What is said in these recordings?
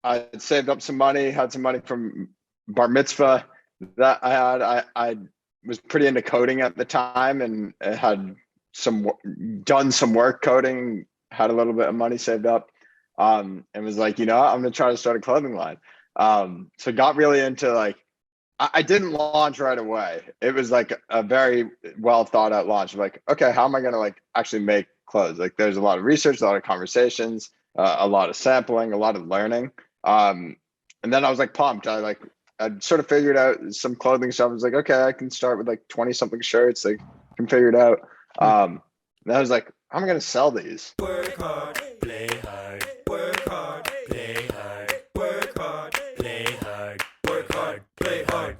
I saved up some money, had some money from bar mitzvah that I had. I was pretty into coding at the time, and I had done some work coding, had a little bit of money saved up, and was like, I'm gonna try to start a clothing line. So got really into like, I didn't launch right away. It was like a very well thought out launch. Like, okay, how am I gonna like actually make clothes? Like, there's a lot of research, a lot of conversations, a lot of sampling, a lot of learning. And then I was like pumped. I sort of figured out some clothing stuff. I was like, okay, I can start with like 20 something shirts. Like, can figure it out. And I was like, how am I going to sell these? Work hard, play hard, work hard, play hard, work hard, play hard, work hard, play hard.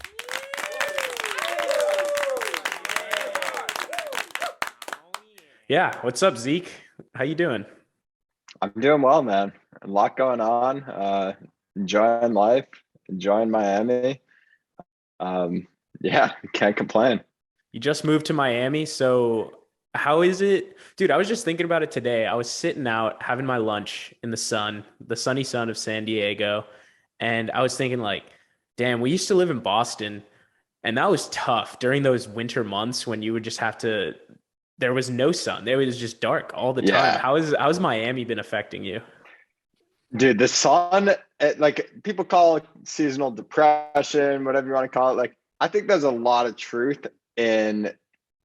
Yeah, what's up, Zeke? How you doing? I'm doing well, man. A lot going on. Enjoying life, enjoying Miami. Yeah, can't complain. You just moved to Miami, so how is it? Dude, I was just thinking about it today. I was sitting out having my lunch in the sun, the sunny sun of San Diego, and I was thinking like, damn, we used to live in Boston, and that was tough during those winter months when you would just have to there was no sun. There was just dark all the time. Yeah, How's Miami been affecting you? dude, the sun, like people call it seasonal depression, whatever you want to call it. Like, I think there's a lot of truth in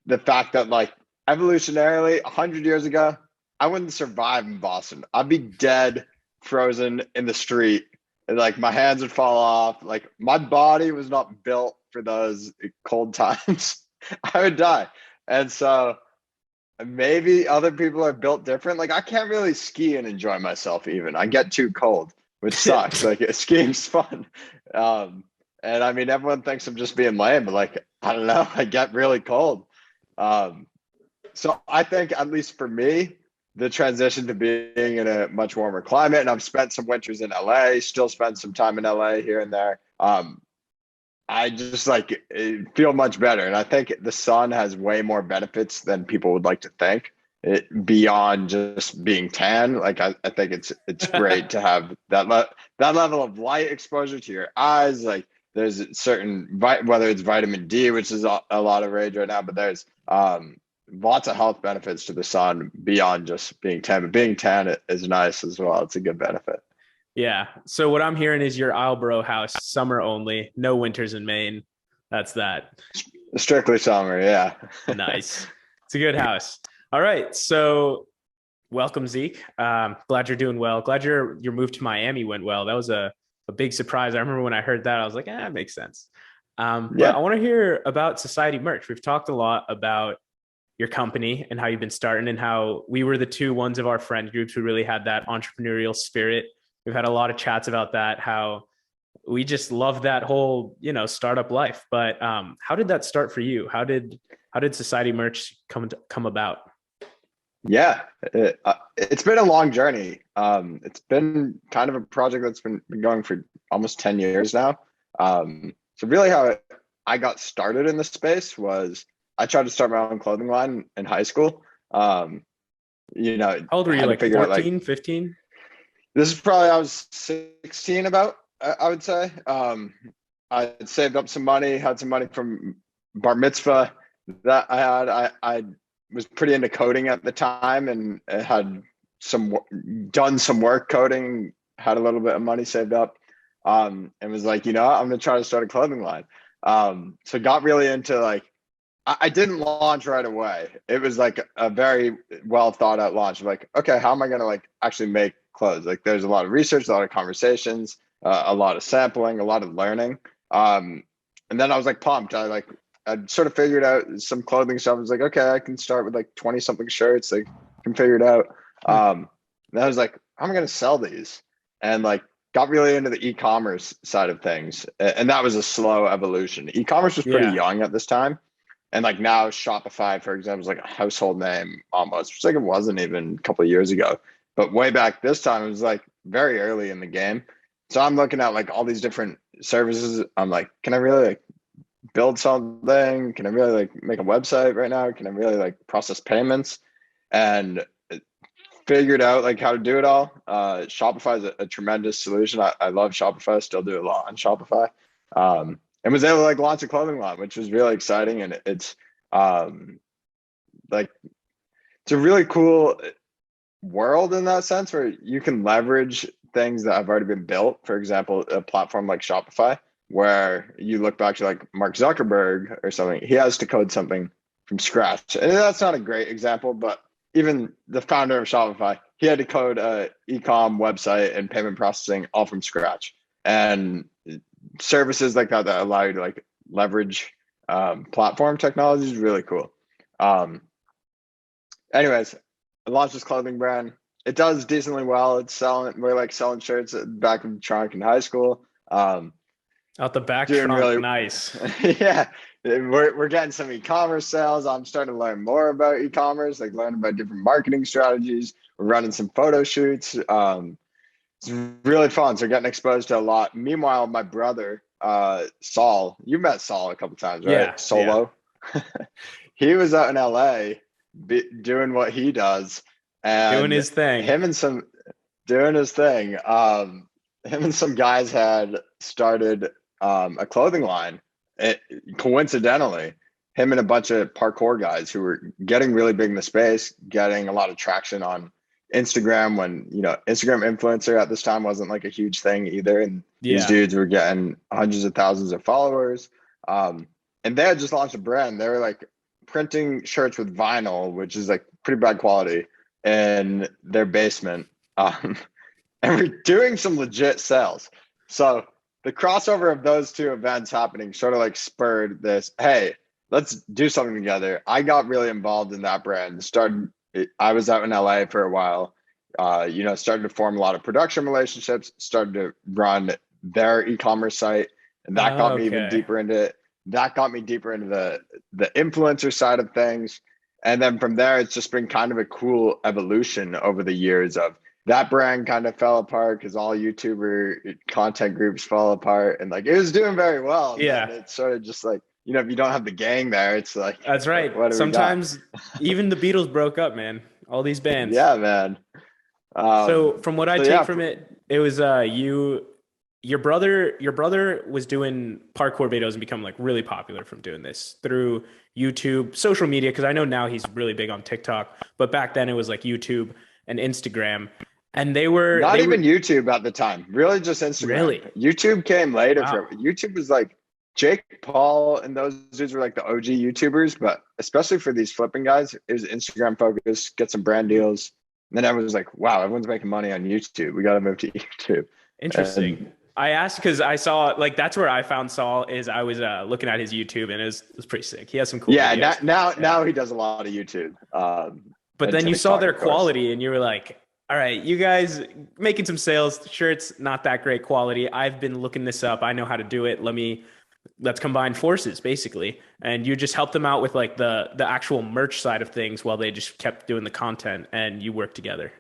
the fact that, like, evolutionarily, 100 years ago, I wouldn't survive in Boston. I'd be dead, frozen in the street. And, like, my hands would fall off. Like, my body was not built for those cold times. I would die. And so maybe other people are built different. Like, I can't really ski and enjoy myself even. I get too cold, which sucks. Like, skiing's fun. And I mean, everyone thinks I'm just being lame, but like, I don't know, I get really cold. Um, so I think, at least for me, the transition to being in a much warmer climate, and I've spent some winters in LA, still spend some time in LA here and there. I just like feel much better. And I think the sun has way more benefits than people would like to think. Beyond just being tan, like I think it's great to have that level of light exposure to your eyes. Like, there's certain whether it's vitamin D, which is a lot of rage right now, but there's lots of health benefits to the sun beyond just being tan. But being tan is nice as well. It's a good benefit. Yeah. So what I'm hearing is your Islesboro house, summer only, no winters in Maine. That's that. Strictly summer, yeah. Nice. It's a good house. All right. So welcome, Zeke. Glad you're doing well. Glad your move to Miami went well. That was a big surprise. I remember when I heard that, I was like, that makes sense. But Yeah. I want to hear about Society Merch. We've talked a lot about your company and how you've been starting and how we were the two ones of our friend groups who really had that entrepreneurial spirit. We've had a lot of chats about that, how we just love that whole, startup life. But how did that start for you? How did Society Merch come about? Yeah, it's been a long journey. It's been kind of a project that's been going for almost 10 years now. So really how I got started in this space was I tried to start my own clothing line in high school. How old were you, Had to like figure out, like, 14, 15? this is probably, I was 16 about, I would say. I had saved up some money, had some money from bar mitzvah that I had. I was pretty into coding at the time, and had done some work coding, had a little bit of money saved up, and was like, I'm gonna try to start a clothing line. So got really into like, I didn't launch right away. It was like a very well thought out launch. Like, okay, how am I gonna like actually make clothes? Like, there's a lot of research, a lot of conversations, a lot of sampling, a lot of learning. And then I was like pumped. I sort of figured out some clothing stuff. I was like, okay, I can start with like 20 something shirts. Like, can figure it out. And I was like, how am I gonna sell these? And like, got really into the e-commerce side of things. And that was a slow evolution. E-commerce was pretty Yeah. young at this time. And like now Shopify, for example, is like a household name almost, which like it wasn't even a couple of years ago. But way back this time, it was like very early in the game. So I'm looking at like all these different services. I'm like, can I really like build something? Can I really like make a website right now? Can I really like process payments? And figured out like how to do it all. Shopify is a tremendous solution. I love Shopify, still do a lot on Shopify. And was able to like launch a clothing line, which was really exciting. And it's like it's a really cool world in that sense where you can leverage things that have already been built. For example, a platform like Shopify, where you look back to like Mark Zuckerberg or something, he has to code something from scratch. And that's not a great example, but even the founder of Shopify, he had to code a e-com website and payment processing all from scratch. And services like that allow you to like leverage platform technology is really cool. Anyways, I launched this clothing brand. It does decently well. It's selling. We're like selling shirts at the back of the trunk in high school. Out the back doing trunk, really nice. Yeah, we're getting some e-commerce sales. I'm starting to learn more about e-commerce, like learn about different marketing strategies. We're running some photo shoots. It's really fun. So getting exposed to a lot. Meanwhile, my brother, Saul, you met Saul a couple times, right? Yeah, Solo. Yeah. He was out in LA doing what he does, and doing his thing. Doing his thing. Him and some guys had started a clothing line. Coincidentally, him and a bunch of parkour guys who were getting really big in the space, getting a lot of traction on Instagram when, Instagram influencer at this time wasn't like a huge thing either. And these dudes were getting hundreds of thousands of followers. And they had just launched a brand. They were like printing shirts with vinyl, which is like pretty bad quality, in their basement. And we're doing some legit sales. So the crossover of those two events happening sort of like spurred this, hey, let's do something together. I got really involved in that brand. I was out in LA for a while, started to form a lot of production relationships, started to run their e-commerce site. And that got me even deeper into it. That got me deeper into the influencer side of things. And then from there, it's just been kind of a cool evolution over the years of that brand kind of fell apart because all YouTuber content groups fell apart, and like it was doing very well. Yeah. And it's sort of just like, if you don't have the gang there, it's like, that's right. Sometimes even the Beatles broke up, man. All these bands. Yeah, man. So from what I take from it, it was your brother was doing parkour videos and become like really popular from doing this through YouTube, social media, because I know now he's really big on TikTok, but back then it was like YouTube and Instagram. And they were not even YouTube at the time, really just Instagram. Really? YouTube came later. Wow. YouTube was like Jake Paul and those dudes were like the OG YouTubers, but especially for these flipping guys, it was Instagram focused, get some brand deals. And then everyone was like, wow, everyone's making money on YouTube. We got to move to YouTube. Interesting. I asked because I saw like that's where I found Saul. Is I was looking at his YouTube and it was pretty sick. He has some cool videos. Now he does a lot of YouTube. But then you saw their quality and you were like, all right, you guys making some sales, shirts, not that great quality. I've been looking this up. I know how to do it. Let's combine forces basically. And you just helped them out with like the actual merch side of things while they just kept doing the content and you worked together.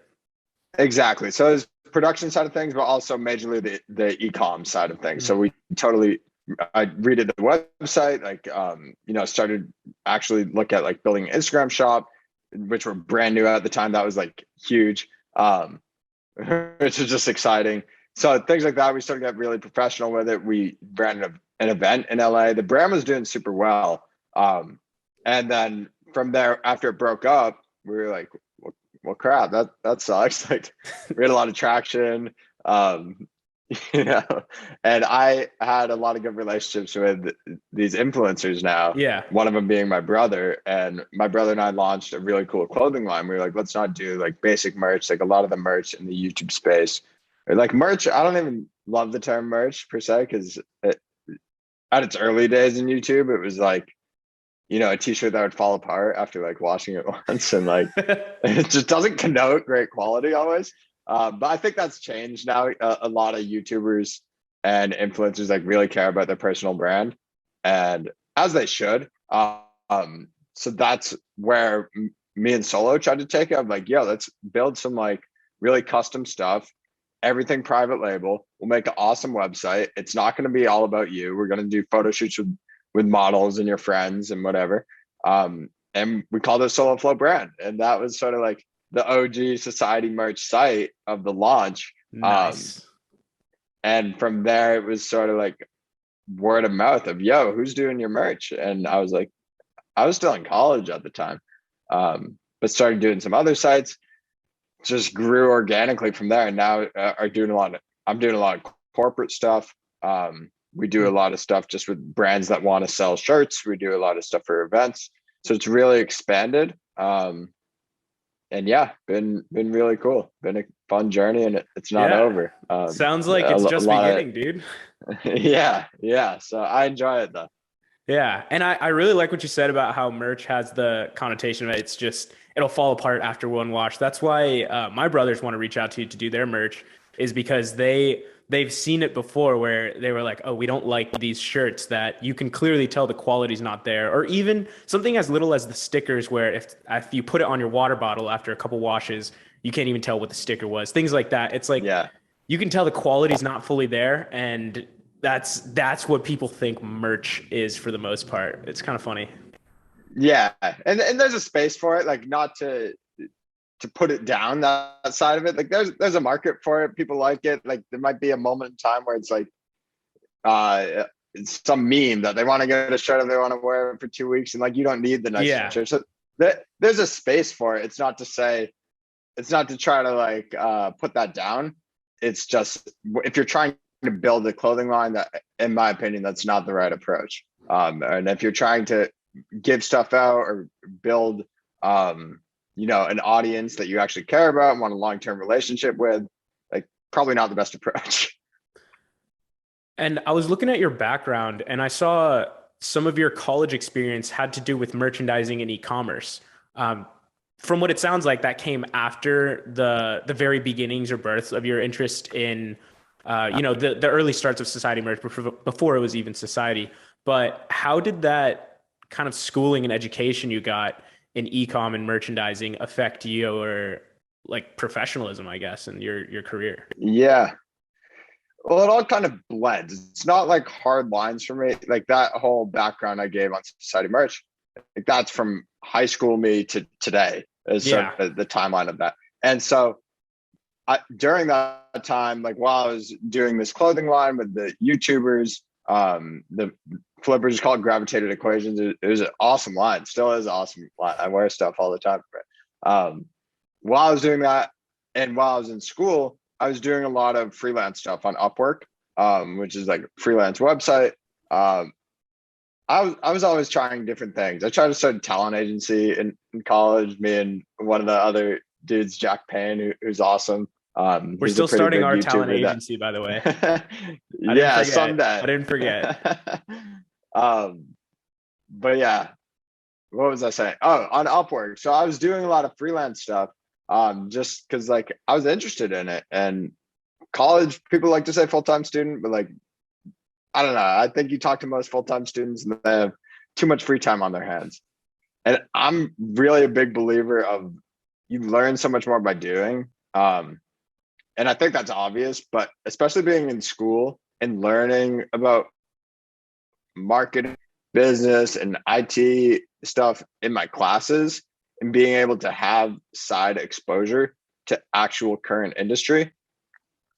Exactly. So it's production side of things, but also majorly the e-com side of things. So I redid the website, like, started actually look at like building an Instagram shop, which were brand new at the time. That was like huge, which was just exciting. So things like that, we started to get really professional with it. We ran an event in LA. The brand was doing super well. And then from there, after it broke up, we were like, well, crap, that sucks. Like we had a lot of traction, and I had a lot of good relationships with these influencers now. Yeah. One of them being my brother, and my brother and I launched a really cool clothing line. We were like, let's not do like basic merch, like a lot of the merch in the YouTube space. Or like merch, I don't even love the term merch per se, because at its early days in YouTube, it was like, a t-shirt that would fall apart after like washing it once, and like it just doesn't connote great quality always. But I think that's changed now. A lot of YouTubers and influencers like really care about their personal brand, and as they should. So that's where me and Solo tried to take it. I'm like, let's build some like really custom stuff, everything private label. We'll make an awesome website. It's not going to be all about you. We're going to do photo shoots with models and your friends and whatever. And we called it Solo Flow brand. And that was sort of like the OG Society merch site of the launch. Nice. And from there, it was sort of like word of mouth of, yo, who's doing your merch? And I was like, I was still in college at the time, but started doing some other sites, just grew organically from there. And now I'm doing a lot of corporate stuff. We do a lot of stuff just with brands that want to sell shirts. We do a lot of stuff for events. So it's really expanded. And yeah, been really cool. Been a fun journey, and it's not Yeah. over. Sounds like it's just beginning, dude. Yeah. So I enjoy it though. Yeah. And I really like what you said about how merch has the connotation of it's just, it'll fall apart after one wash. That's why my brothers want to reach out to you to do their merch, is because they've seen it before where they were like, oh, we don't like these shirts that you can clearly tell the quality's not there. Or even something as little as the stickers where if you put it on your water bottle after a couple washes, you can't even tell what the sticker was. Things like that. It's like, Yeah. you can tell the quality's not fully there, and that's what people think merch is for the most part. It's kind of funny. Yeah. And there's a space for it, like not to put it down that side of it. Like there's a market for it. People like it. Like there might be a moment in time where it's like it's some meme that they want to get a shirt and they want to wear it for 2 weeks, and like you don't need the nice shirt. So there's a space for it. It's not to try to like put that down. It's just, if you're trying to build a clothing line, that in my opinion, that's not the right approach. And if you're trying to give stuff out or build an audience that you actually care about and want a long-term relationship with, like probably not the best approach. And I was looking at your background and I saw some of your college experience had to do with merchandising and e-commerce. From what it sounds like, that came after the very beginnings or births of your interest in, the early starts of Society merch before it was even Society. But how did that kind of schooling and education you got in e-com and merchandising affect your like professionalism, I guess, and your career? Yeah. Well, it all kind of blends. It's not like hard lines for me. Like that whole background I gave on Society merch, like that's from high school me to today is sort of the timeline of that. And so during that time, like while I was doing this clothing line with the YouTubers, the flippers called Gravitated Equations. It was an awesome line. Still is an awesome line. I wear stuff all the time. While I was doing that and while I was in school, I was doing a lot of freelance stuff on Upwork, which is like a freelance website. I was always trying different things. I tried to start a talent agency in college. Me and one of the other dudes, Jack Payne, who's awesome. We're still starting our talent agency, by the way. Yeah, someday. I didn't forget. But yeah, what was I saying? Oh, on Upwork. So I was doing a lot of freelance stuff, just because like I was interested in it. And college, people like to say full-time student, but like I don't know. I think you talk to most full-time students and they have too much free time on their hands. And I'm really a big believer of you learn so much more by doing. And I think that's obvious, but especially being in school and learning about marketing, business, and IT stuff in my classes and being able to have side exposure to actual current industry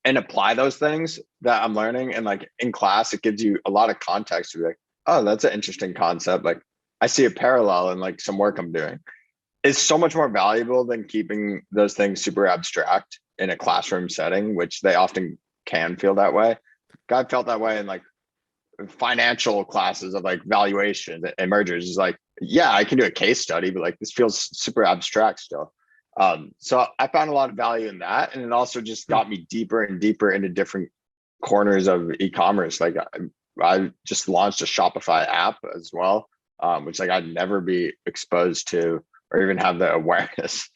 and apply those things that I'm learning. And like in class, it gives you a lot of context to be like, oh, that's an interesting concept. Like I see a parallel in like some work I'm doing. It's so much more valuable than keeping those things super abstract in a classroom setting, which they often can feel that way. I felt that way in like financial classes of like valuation and mergers. Is like, yeah, I can do a case study, but like this feels super abstract still. So I found a lot of value in that. And it also just got me deeper and deeper into different corners of e-commerce. Like I just launched a Shopify app as well, which like I'd never be exposed to or even have the awareness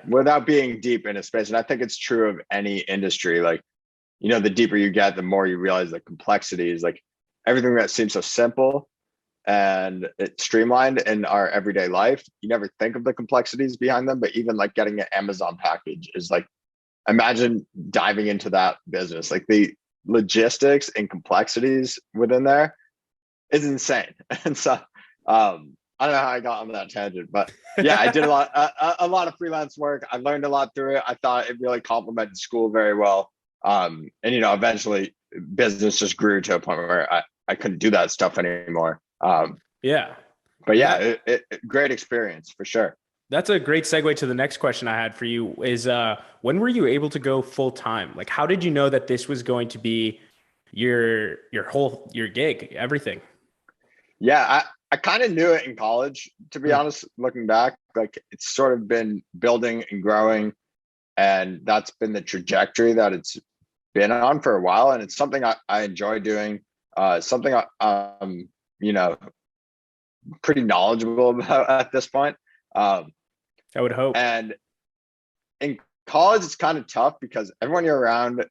without being deep in a space. And I think it's true of any industry. Like, the deeper you get, the more you realize the complexities, like everything that seems so simple and it's streamlined in our everyday life. You never think of the complexities behind them, but even like getting an Amazon package is like, imagine diving into that business. Like the logistics and complexities within there is insane. And so I I don't know how I got on that tangent, but yeah, I did a lot of freelance work. I learned a lot through it. I thought it really complemented school very well. And eventually business just grew to a point where I couldn't do that stuff anymore. Yeah. But yeah, That great experience for sure. that's a great segue to the next question I had for you is when were you able to go full time? Like how did you know that this was going to be your gig, everything? Yeah, I kind of knew it in college, to be Hmm. honest, looking back. Like it's sort of been building and growing, and that's been the trajectory that it's been on for a while. And it's something I enjoy doing, something you know, pretty knowledgeable about at this point. Um, I would hope. and in college, it's kind of tough because everyone you're around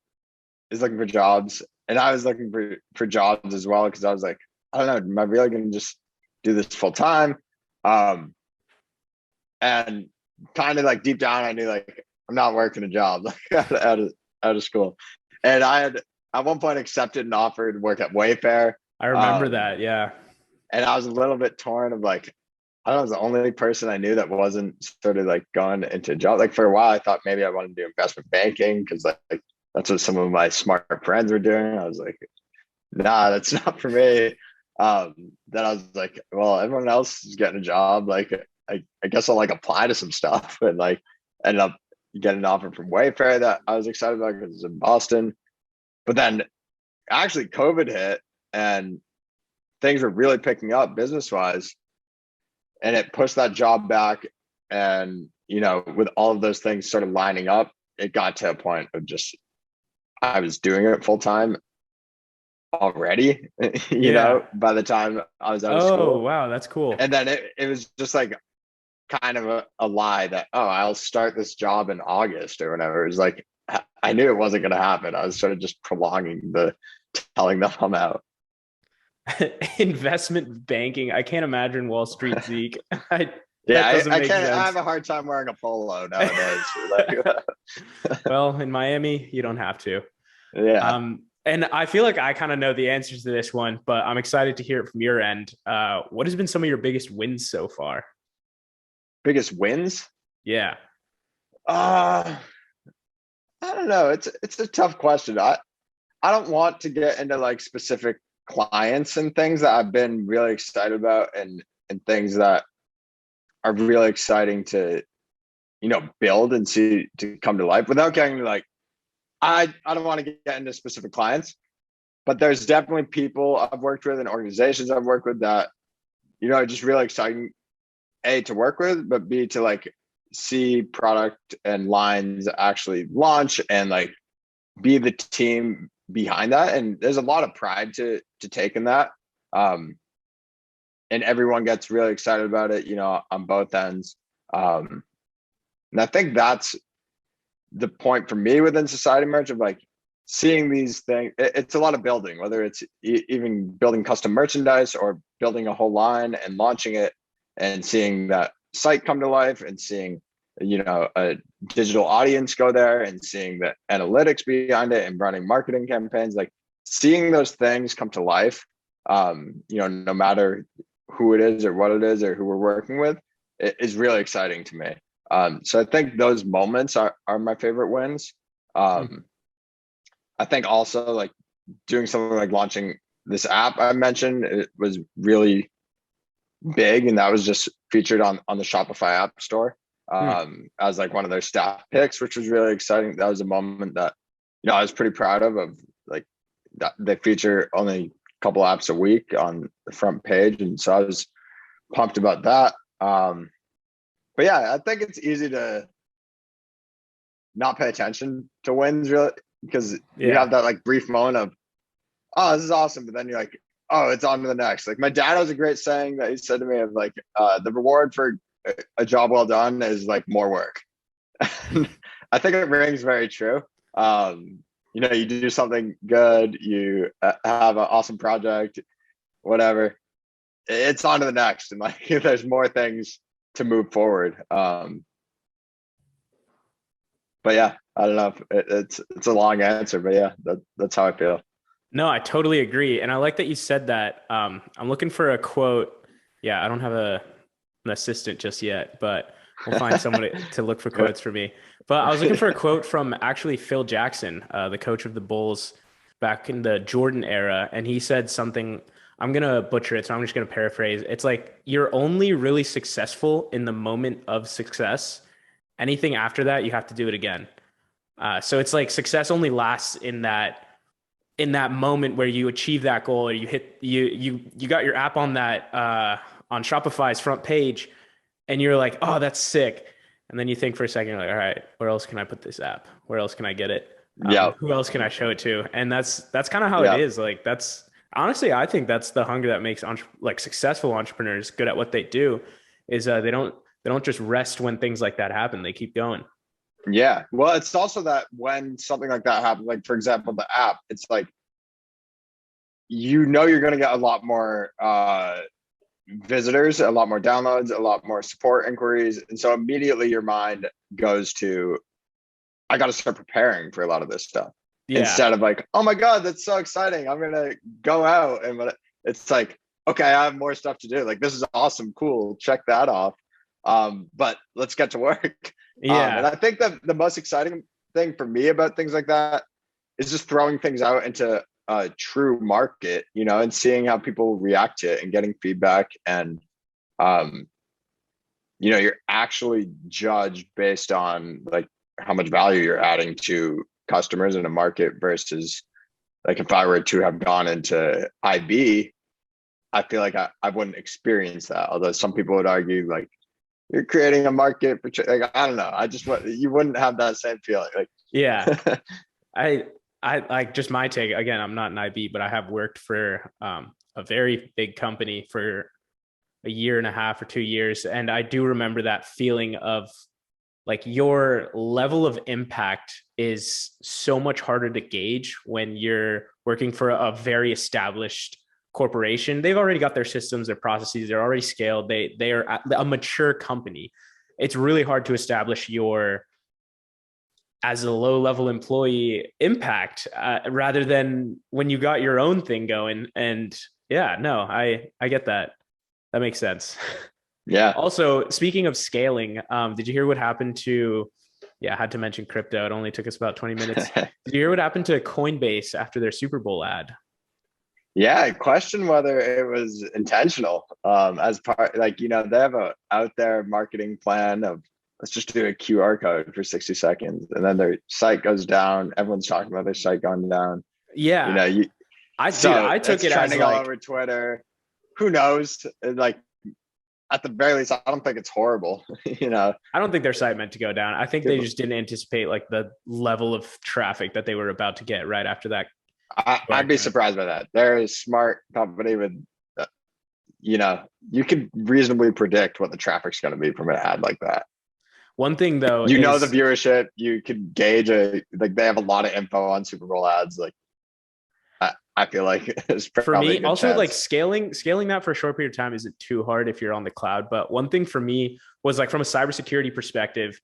is looking for jobs. And I was looking for jobs as well because I was like, I don't know, am I really going to just do this full time? Um, and kind of like deep down, I knew like I'm not working a job like out of school. And I had at one point accepted an offer to work at Wayfair. I remember Um, that. Yeah. and I was a little bit torn of like, I don't know, I was the only person I knew that wasn't sort of like going into a job. Like for a while, I thought maybe I wanted to do investment banking because like that's what some of my smart friends were doing. I was like, nah, that's not for me. Then I was like, well, everyone else is getting a job. Like, I guess I'll like apply to some stuff and like ended up getting an offer from Wayfair that I was excited about because it's in Boston. But then actually COVID hit and things were really picking up business wise, and it pushed that job back. And with all of those things sort of lining up, it got to a point of just I was doing it full time already, Yeah. by the time I was out of Oh, school. wow, that's cool. And then it was just like kind of a lie that, oh, I'll start this job in August or whatever. It was like, I knew it wasn't going to happen. I was sort of just prolonging telling them I'm out. Investment banking. I can't imagine Wall Street Zeke. Yeah, That doesn't I make can't, I have sense. a hard time wearing a polo nowadays. Like, Well, in Miami, you don't have to. yeah. And I feel like I kind of know the answers to this one, but I'm excited to hear it from your end. What has been some of your biggest wins so far? Biggest wins? Yeah. Uh, I don't know. It's a tough question. I don't want to get into like specific clients and things that I've been really excited about and things that are really exciting to build and see to come to life without getting to like I don't want to get into specific clients, but there's definitely people I've worked with and organizations I've worked with that are just really exciting, A, to work with, but B, to like see product and lines actually launch and like be the team behind that. And there's a lot of pride to take in that. And everyone gets really excited about it, on both ends. And I think that's the point for me within society merch of like seeing these things. It's a lot of building, whether it's even building custom merchandise or building a whole line and launching it and seeing that site come to life and seeing a digital audience go there and seeing the analytics behind it and running marketing campaigns, like seeing those things come to life, no matter who it is or what it is or who we're working with, it is really exciting to me. So I think those moments are my favorite wins. I think also like doing something like launching this app I mentioned, it was really big, and that was just featured on the Shopify app store as like one of their staff picks, which was really exciting. That was a moment that I was pretty proud of like that they feature only a couple apps a week on the front page, and so I was pumped about that. But yeah, I think it's easy to not pay attention to wins really because you Yeah. have that like brief moment of, oh, this is awesome, but then you're like, oh, it's on to the next. Like my dad has a great saying that he said to me of like, the reward for a job well done is like more work. I think it rings very true. You do something good, you have an awesome project, whatever. It's on to the next, and like there's more things to move forward. But yeah, I don't know if it's a long answer, but yeah, that's how I feel. No, I totally agree. And I like that you said that. I'm looking for a quote. Yeah, I don't have an assistant just yet, but we'll find someone to look for quotes for me. But I was looking for a quote from actually Phil Jackson, the coach of the Bulls back in the Jordan era. And he said something, I'm going to butcher it, so I'm just going to paraphrase. It's like, you're only really successful in the moment of success. Anything after that, you have to do it again. So it's like success only lasts in that moment where you achieve that goal, or you got your app on that on Shopify's front page, and you're like, oh, that's sick. And then you think for a second, you're like, all right, where else can I put this app? Where else can I get it? Yep. Who else can I show it to? And that's kind of how it Yep. is. Like that's honestly, I think that's the hunger that makes like successful entrepreneurs good at what they do. Is they don't just rest when things like that happen. They keep going. Yeah. Well, it's also that when something like that happens, like for example, the app, it's like, you know, you're going to get a lot more visitors, a lot more downloads, a lot more support inquiries. And so immediately your mind goes to, I got to start preparing for a lot of this stuff, Yeah. instead of like, oh my God, that's so exciting, I'm going to go out. And it's like, okay, I have more stuff to do. Like, this is awesome. Cool. Check that off. But let's get to work. Yeah. And I think that the most exciting thing for me about things like that is just throwing things out into a true market, you know, and seeing how people react to it and getting feedback. And, you know, you're actually judged based on like how much value you're adding to customers in a market versus like if I were to have gone into IB, I feel like I wouldn't experience that. Although some people would argue like, you're creating a market for like, I don't know. You wouldn't have that same feeling. Like, Yeah. I like just my take again. I'm not an IB, but I have worked for a very big company for a year and a half or 2 years, and I do remember that feeling of like your level of impact is so much harder to gauge when you're working for a very established corporation. They've already got their systems, their processes, they're already scaled. They are a mature company. It's really hard to establish your as a low level employee impact rather than when you got your own thing going. And yeah, no, I get that. That makes sense. yeah. Also, speaking of scaling, did you hear what happened to, yeah, I had to mention crypto. It only took us about 20 minutes. Did you hear what happened to Coinbase after their Super Bowl ad? Yeah, I question whether it was intentional. As part, like, you know, they have a out there marketing plan of let's just do a QR code for 60 seconds, and then their site goes down. Everyone's talking about their site going down. Yeah. You know, I took it as trending all like, over Twitter. Who knows? Like, at the very least, I don't think it's horrible. You know, I don't think their site meant to go down. I think they just didn't anticipate like the level of traffic that they were about to get right after that. I'd be surprised by that. They're a smart company with, you know, you can reasonably predict what the traffic's going to be from an ad like that. One thing though, You know, the viewership, you can gauge like they have a lot of info on Super Bowl ads. Like, I feel like it's for me also chance. like scaling that for a short period of time isn't too hard if you're on the cloud. But one thing for me was like from a cybersecurity perspective,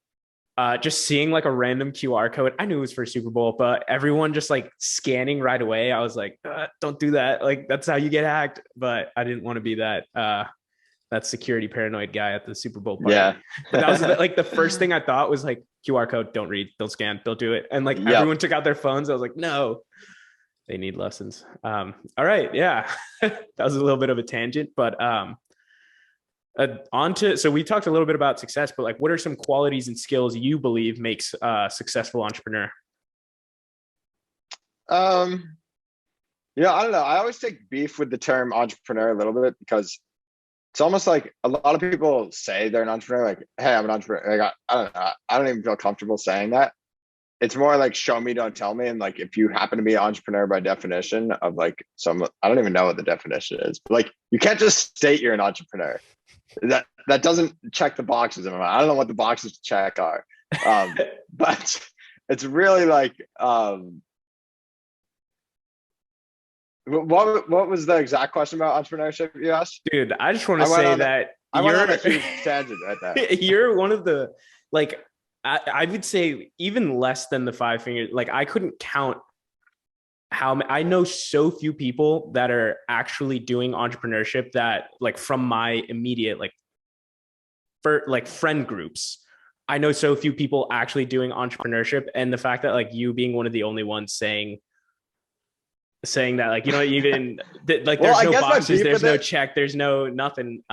just seeing like a random QR code. I knew it was for Super Bowl, but everyone just like scanning right away. I was like, don't do that. Like that's how you get hacked. But I didn't want to be that security paranoid guy at the Super Bowl party. Yeah. But that was like the first thing I thought was like QR code, don't read, don't scan, don't do it. And like everyone took out their phones. I was like, no, they need lessons. All right. Yeah. That was a little bit of a tangent, but so we talked a little bit about success, but like what are some qualities and skills you believe makes a successful entrepreneur? Yeah, I don't know. I always take beef with the term entrepreneur a little bit because it's almost like a lot of people say they're an entrepreneur, like, hey, I'm an entrepreneur. Like, I don't know. I don't even feel comfortable saying that. It's more like show me, don't tell me. And like, if you happen to be an entrepreneur by definition of like I don't even know what the definition is, but like, you can't just state you're an entrepreneur. That doesn't check the boxes in my mind. I don't know what the boxes to check are. But it's really like, what was the exact question about entrepreneurship you asked? Dude, I just want to say that I went on a huge tangent right there. You're one of the, like, I would say even less than the five fingers. Like I couldn't count how I know so few people that are actually doing entrepreneurship that like from my immediate like for like friend groups. I know so few people actually doing entrepreneurship, and the fact that like you being one of the only ones saying that like you don't even like Well, there's I no guess my boxes, beef there's with no it check, there's no nothing.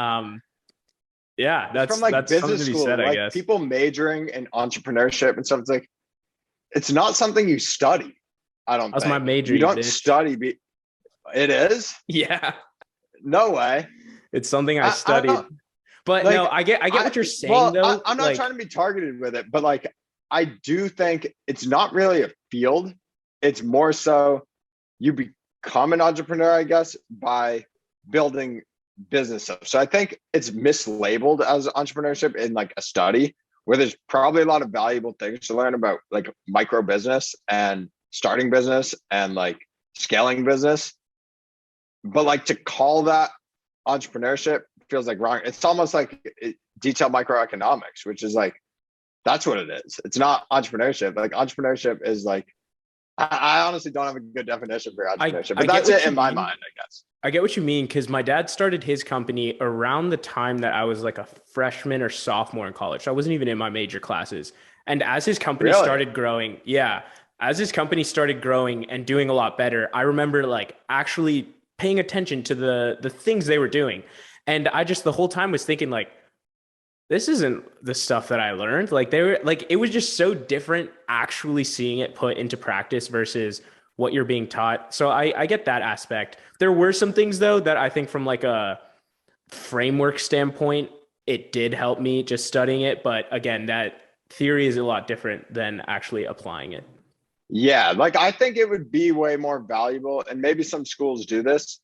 Yeah, is from that's like something to business be school, said, I like guess. people majoring in entrepreneurship and stuff. It's like, it's not something you study. I don't That's my think major, you you don't bitch. study. It is Yeah, no way. it's something I I don't studied. But no, like, I get what you're saying though. I'm not Like trying to be targeted with it, but like, I do think it's not really a field. It's more so you become an entrepreneur, I guess, by building business stuff. So I think it's mislabeled as entrepreneurship in like a study where there's probably a lot of valuable things to learn about like micro business and starting business and like scaling business. But like to call that entrepreneurship feels like wrong. It's almost like detailed microeconomics, which is like, that's what it is. It's not entrepreneurship. Like entrepreneurship is like, I honestly don't have a good definition for entrepreneurship, I but get that's what it you in my mean. mind, I guess. I get what you mean because my dad started his company around the time that I was like a freshman or sophomore in college. So I wasn't even in my major classes. And as his company Really? started growing, yeah, as his company started growing and doing a lot better, I remember like actually paying attention to the things they were doing. And I just the whole time was thinking like this isn't the stuff that I learned. Like they were like it was just so different actually seeing it put into practice versus what you're being taught. So I get that aspect. There were some things though that I think from like a framework standpoint, it did help me just studying it. But again, that theory is a lot different than actually applying it. Yeah, like I think it would be way more valuable, and maybe some schools do this,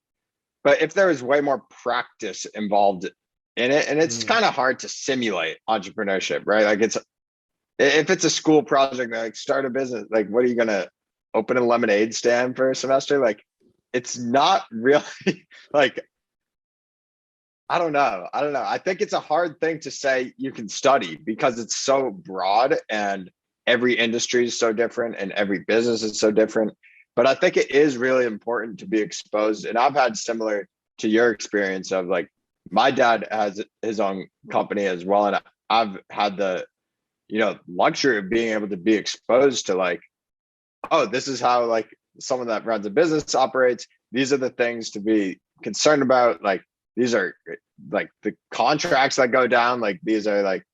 but if there was way more practice involved in it, and it's Mm. kind of hard to simulate entrepreneurship, right? Like it's, if it's a school project, like start a business, like what are you gonna open a lemonade stand for a semester? Like it's not really like, I don't know. I don't know. I think it's a hard thing to say you can study because it's so broad and every industry is so different and every business is so different. But I think it is really important to be exposed. And I've had similar to your experience of like, my dad has his own company as well. And I've had the, luxury of being able to be exposed to like, oh, this is how like someone that runs a business operates. These are the things to be concerned about. Like these are like the contracts that go down. Like these are like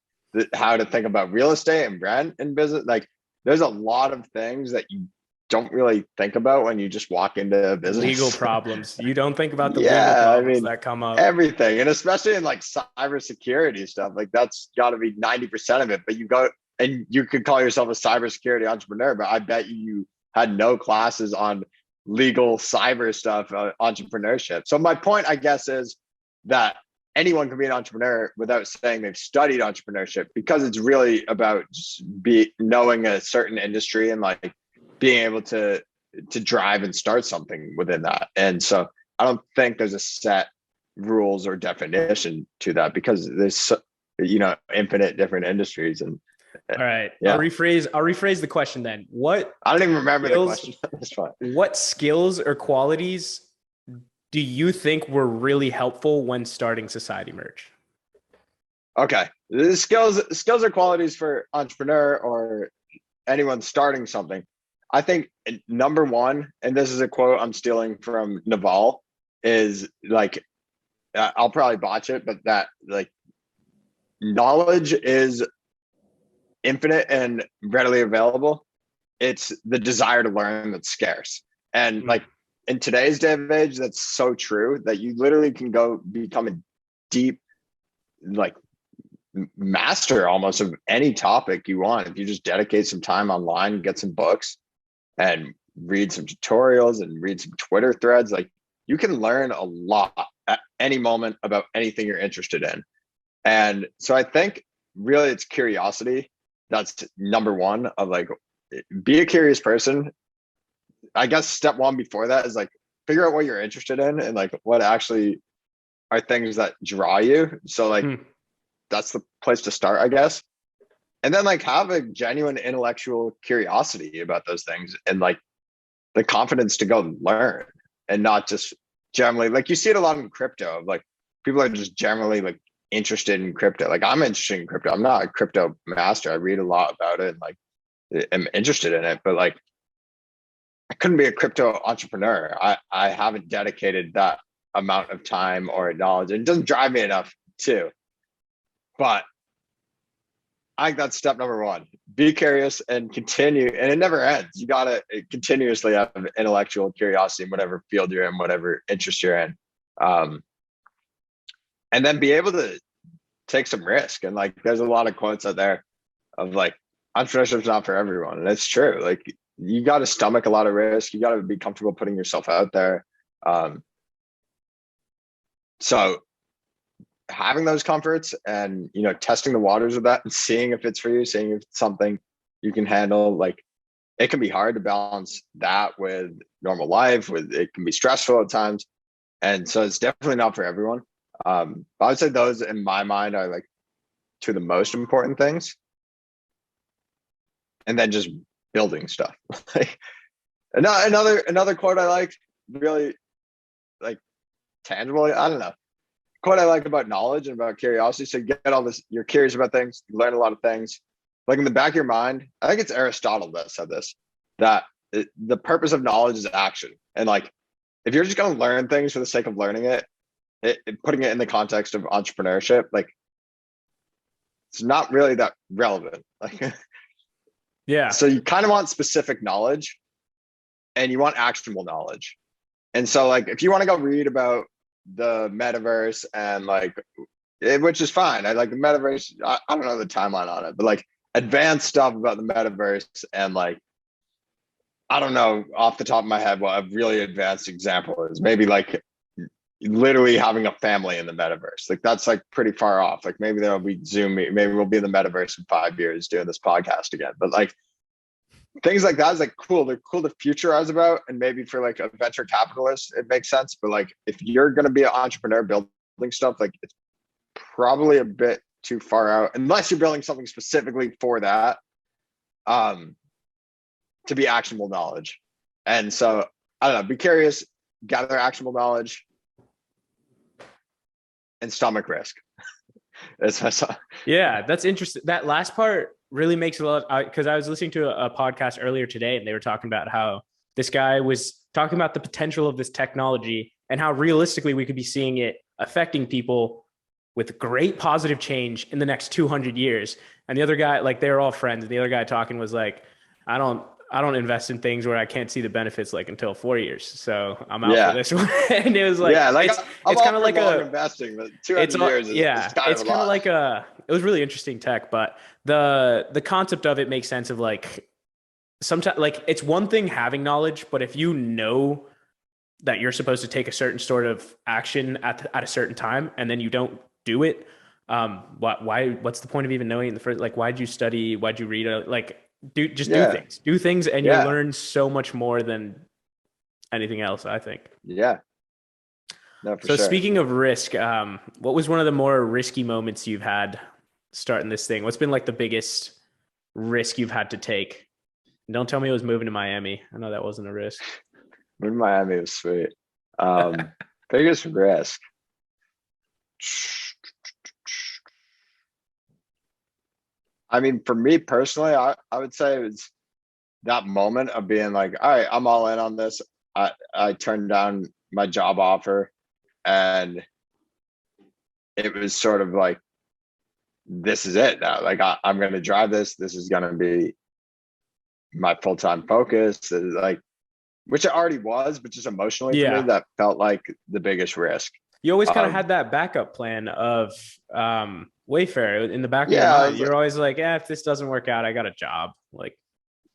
how to think about real estate and rent in business. Like there's a lot of things that you don't really think about when you just walk into a Legal business. problems. You don't think about the legal Yeah, I problems mean, that come up. everything, and especially in like cybersecurity stuff, like that's got to be 90% of it. But you go and you could call yourself a cybersecurity entrepreneur, but I bet you had no classes on legal cyber stuff, entrepreneurship. So my point, I guess, is that anyone can be an entrepreneur without saying they've studied entrepreneurship, because it's really about just knowing a certain industry and like being able to drive and start something within that. And so I don't think there's a set rules or definition to that, because there's infinite different industries. And All right. yeah, I'll rephrase the question then. I don't even remember the Skills question. That's fine. what skills or qualities do you think were really helpful when starting Society Merch? Okay, the skills or qualities for entrepreneur or anyone starting something. I think number one, and this is a quote I'm stealing from Naval, is like, I'll probably botch it, but that like knowledge is infinite and readily available. It's the desire to learn that's scarce. And like in today's day of age, that's so true that you literally can go become a deep, like master almost of any topic you want if you just dedicate some time online, get some books and read some tutorials and read some Twitter threads. Like you can learn a lot at any moment about anything you're interested in. And so I think really it's curiosity. That's number one, of like, be a curious person. I guess step one before that is like, figure out what you're interested in and like what actually are things that draw you. So like, that's the place to start, I guess. And then like have a genuine intellectual curiosity about those things and like the confidence to go learn, and not just generally, like you see it a lot in crypto of like people are just generally like interested in crypto. Like I'm interested in crypto. I'm not a crypto master. I read a lot about it and like am interested in it, but like I couldn't be a crypto entrepreneur. I haven't dedicated that amount of time or knowledge. It doesn't drive me enough too. But I think that's step number one. Be curious and continue, and it never ends. You gotta continuously have intellectual curiosity in whatever field you're in, whatever interest you're in, and then be able to take some risk. And like, there's a lot of quotes out there of like, entrepreneurship's not for everyone, and it's true. Like, you got to stomach a lot of risk. You got to be comfortable putting yourself out there. So having those comforts and, you know, testing the waters with that and seeing if it's for you, seeing if it's something you can handle. Like, it can be hard to balance that with normal life, with it can be stressful at times. And so it's definitely not for everyone. But I would say those in my mind are like two of the most important things. And then just building stuff. Another quote I like, really like tangible. I don't know. Quote I like about knowledge and about curiosity. So you get all this, you're curious about things, you learn a lot of things. Like in the back of your mind, I think it's Aristotle that said this, that the purpose of knowledge is action. And like, if you're just going to learn things for the sake of learning it, putting it in the context of entrepreneurship, like it's not really that relevant. Like, Yeah. so you kind of want specific knowledge and you want actionable knowledge. And so like, if you want to go read about the metaverse and like, which is fine. I like the metaverse. I don't know the timeline on it, but like advanced stuff about the metaverse and like, I don't know off the top of my head what a really advanced example is. Maybe like literally having a family in the metaverse. Like that's like pretty far off. Like maybe there'll be Zoom. Maybe we'll be in the metaverse in 5 years doing this podcast again. But like things like that is like cool. They're cool to futurize about. And maybe for like a venture capitalist, it makes sense. But like if you're going to be an entrepreneur building stuff, like it's probably a bit too far out unless you're building something specifically for that, to be actionable knowledge. And so I don't know, be curious, gather actionable knowledge, and stomach risk. Yeah, that's interesting. That last part really makes a lot, because I was listening to a podcast earlier today and they were talking about how this guy was talking about the potential of this technology and how realistically we could be seeing it affecting people with great positive change in the next 200 years. And the other guy, like they were all friends, and the other guy talking was like, I don't invest in things where I can't see the benefits like until 4 years. So I'm out for this one. And it was like, it's kind of like investing, but 200 years is kind of like it was really interesting tech, but the concept of it makes sense of like, sometimes like it's one thing having knowledge, but if you know that you're supposed to take a certain sort of action at a certain time and then you don't do it, what's the point of even knowing in the first, like, why'd you study? Why'd you read? Do things and you learn so much more than anything else, I think. Yeah. No, for so sure. Speaking of risk, what was one of the more risky moments you've had starting this thing? What's been like the biggest risk you've had to take? And don't tell me it was moving to Miami. I know that wasn't a risk. Moving to Miami was sweet. Biggest risk. I mean, for me personally, I would say it was that moment of being like, all right, I'm all in on this. I turned down my job offer and it was sort of like, this is it now. Like I'm going to drive this. This is going to be my full-time focus. Like, which it already was, but just emotionally for me, that felt like the biggest risk. You always kind of had that backup plan of Wayfair in the back of your mind. You're always like, if this doesn't work out, I got a job. Like,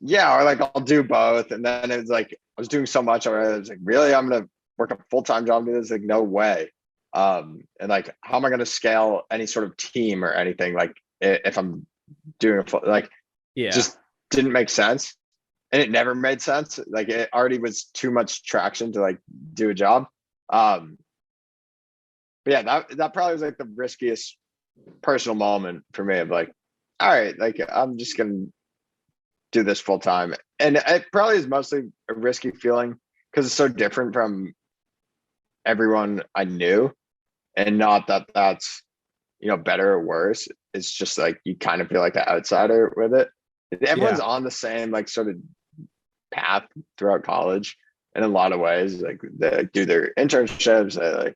yeah, or like I'll do both. And then it was like I was doing so much already. I was like, really, I'm gonna work a full-time job and do this? Like, no way. And like, how am I gonna scale any sort of team or anything? Like, if I'm doing just didn't make sense, and it never made sense. Like, it already was too much traction to like do a job. But yeah, that probably was like the riskiest personal moment for me of like, all right, like I'm just gonna do this full time. And it probably is mostly a risky feeling because it's so different from everyone I knew. And not that that's better or worse. It's just like you kind of feel like an outsider with it. Everyone's Yeah. on the same like sort of path throughout college in a lot of ways. Like they do their internships, they like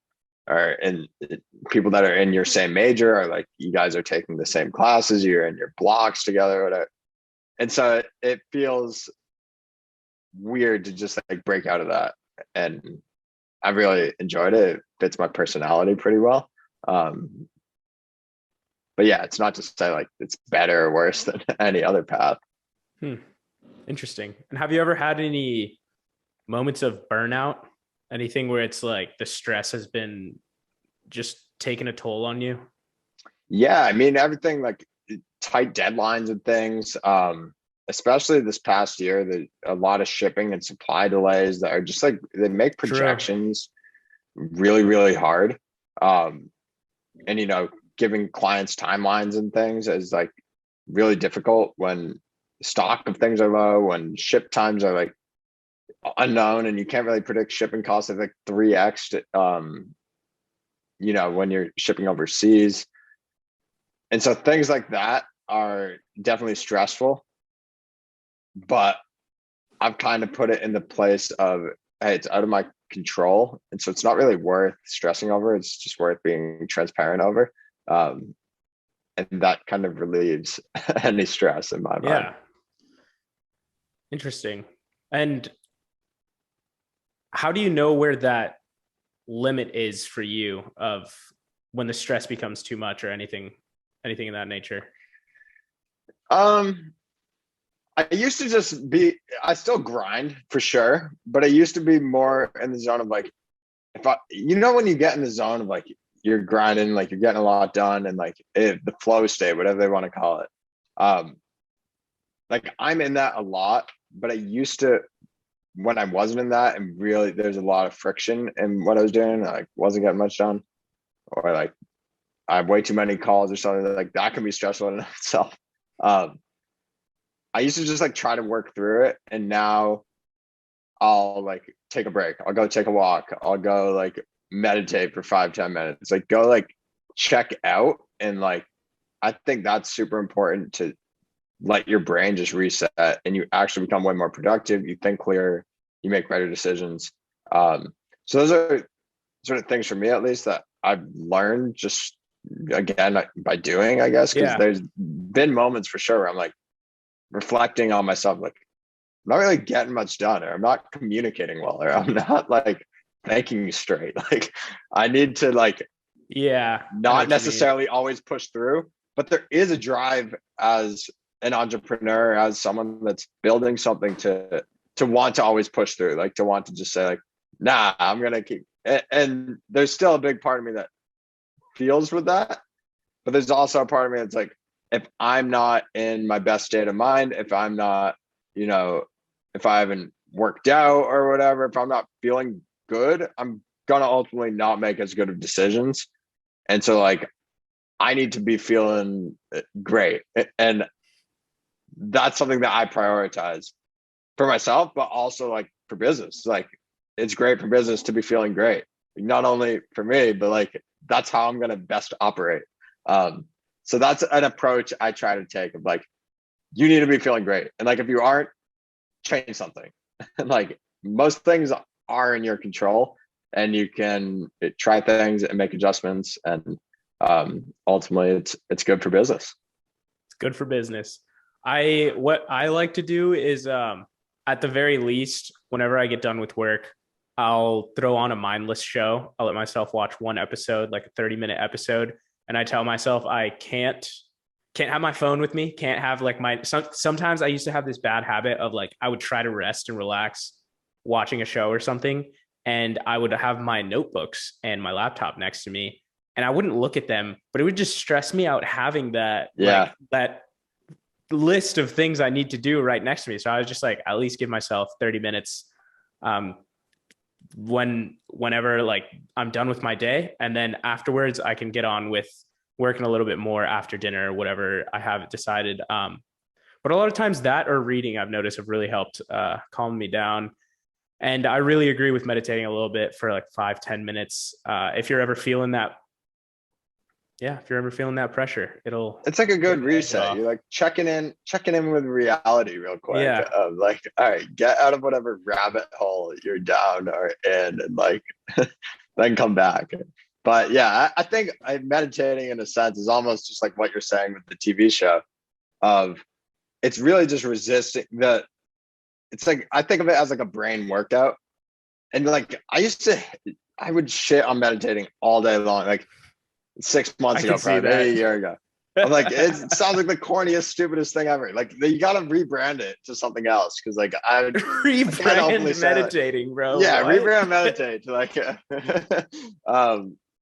are in people that are in your same major are like you guys are taking the same classes, you're in your blocks together, whatever. And so it feels weird to just like break out of that. And I really enjoyed it. It fits my personality pretty well. Um, but yeah, it's not to say like it's better or worse than any other path. Hmm. Interesting. And have you ever had any moments of burnout? Anything where it's like the stress has been just taking a toll on you? Yeah, I mean everything like tight deadlines and things. Especially this past year, a lot of shipping and supply delays that are just like they make True. projections really, really hard. Um, and giving clients timelines and things is like really difficult when stock of things are low, when ship times are like unknown, and you can't really predict shipping costs of like 3x. When you're shipping overseas, and so things like that are definitely stressful. But I've kind of put it in the place of, hey, it's out of my control. And so it's not really worth stressing over. It's just worth being transparent over. Um, and that kind of relieves any stress in my mind. Yeah. Interesting. And how do you know where that limit is for you of when the stress becomes too much or anything in that nature? Um, I used to just be, I still grind for sure, but I used to be more in the zone of like, when you get in the zone of like, you're grinding, like you're getting a lot done and like the flow state, whatever they want to call it. Um, like I'm in that a lot, but I used to, when I wasn't in that and really there's a lot of friction in what I was doing, like wasn't getting much done, or like I have way too many calls or something like that can be stressful in itself. Um, I used to just like try to work through it, and now I'll like take a break. I'll go take a walk. I'll go like meditate for 5-10 minutes. Like go like check out, and like I think that's super important to let your brain just reset and you actually become way more productive. You think clearer, you make better decisions. So those are sort of things for me, at least, that I've learned just again by doing, I guess, because Yeah. there's been moments for sure where I'm like reflecting on myself, like I'm not really getting much done, or I'm not communicating well, or I'm not like thinking straight. Like I need to like Yeah. I know not what you mean. necessarily always push through, but there is a drive as an entrepreneur, as someone that's building something, to want to always push through, like to want to just say like, nah, I'm gonna keep. And there's still a big part of me that feels with that, but there's also a part of me that's like, if I'm not in my best state of mind, if I'm not, you know, if I haven't worked out or whatever, if I'm not feeling good, I'm gonna ultimately not make as good of decisions. And so like I need to be feeling great. And that's something that I prioritize for myself, but also like for business. Like it's great for business to be feeling great. Not only for me, but like that's how I'm gonna best operate. So that's an approach I try to take of like, you need to be feeling great. And like if you aren't, change something. And like most things are in your control, and you can try things and make adjustments, and ultimately it's good for business. It's good for business. What I like to do is at the very least, whenever I get done with work, I'll throw on a mindless show. I'll let myself watch one episode, like a 30-minute episode, and I tell myself I can't have my phone with me, can't have like sometimes I used to have this bad habit of like I would try to rest and relax watching a show or something, and I would have my notebooks and my laptop next to me, and I wouldn't look at them, but it would just stress me out having Yeah. that list of things I need to do right next to me. So I was just like, at least give myself 30 minutes um whenever like I'm done with my day, and then afterwards I can get on with working a little bit more after dinner or whatever I have decided. But a lot of times that or reading I've noticed have really helped calm me down. And I really agree with meditating a little bit for like 5-10 minutes. If you're ever feeling Yeah, if you're ever feeling that pressure, it'll It's like a take good the edge reset. off. You're like checking in with reality real quick Yeah. of like, all right, get out of whatever rabbit hole you're down or in, and like then come back. But yeah, I think meditating in a sense is almost just like what you're saying with the TV show of it's really just resisting the it's like I think of it as like a brain workout. And like I would shit on meditating all day long. Like 6 months I ago, can see probably maybe that. a year ago. I'm like, it sounds like the corniest, stupidest thing ever. Like you gotta rebrand it to something else. Cause like I can't openly Rebrand say like, meditating, bro. yeah, What? rebrand meditate to like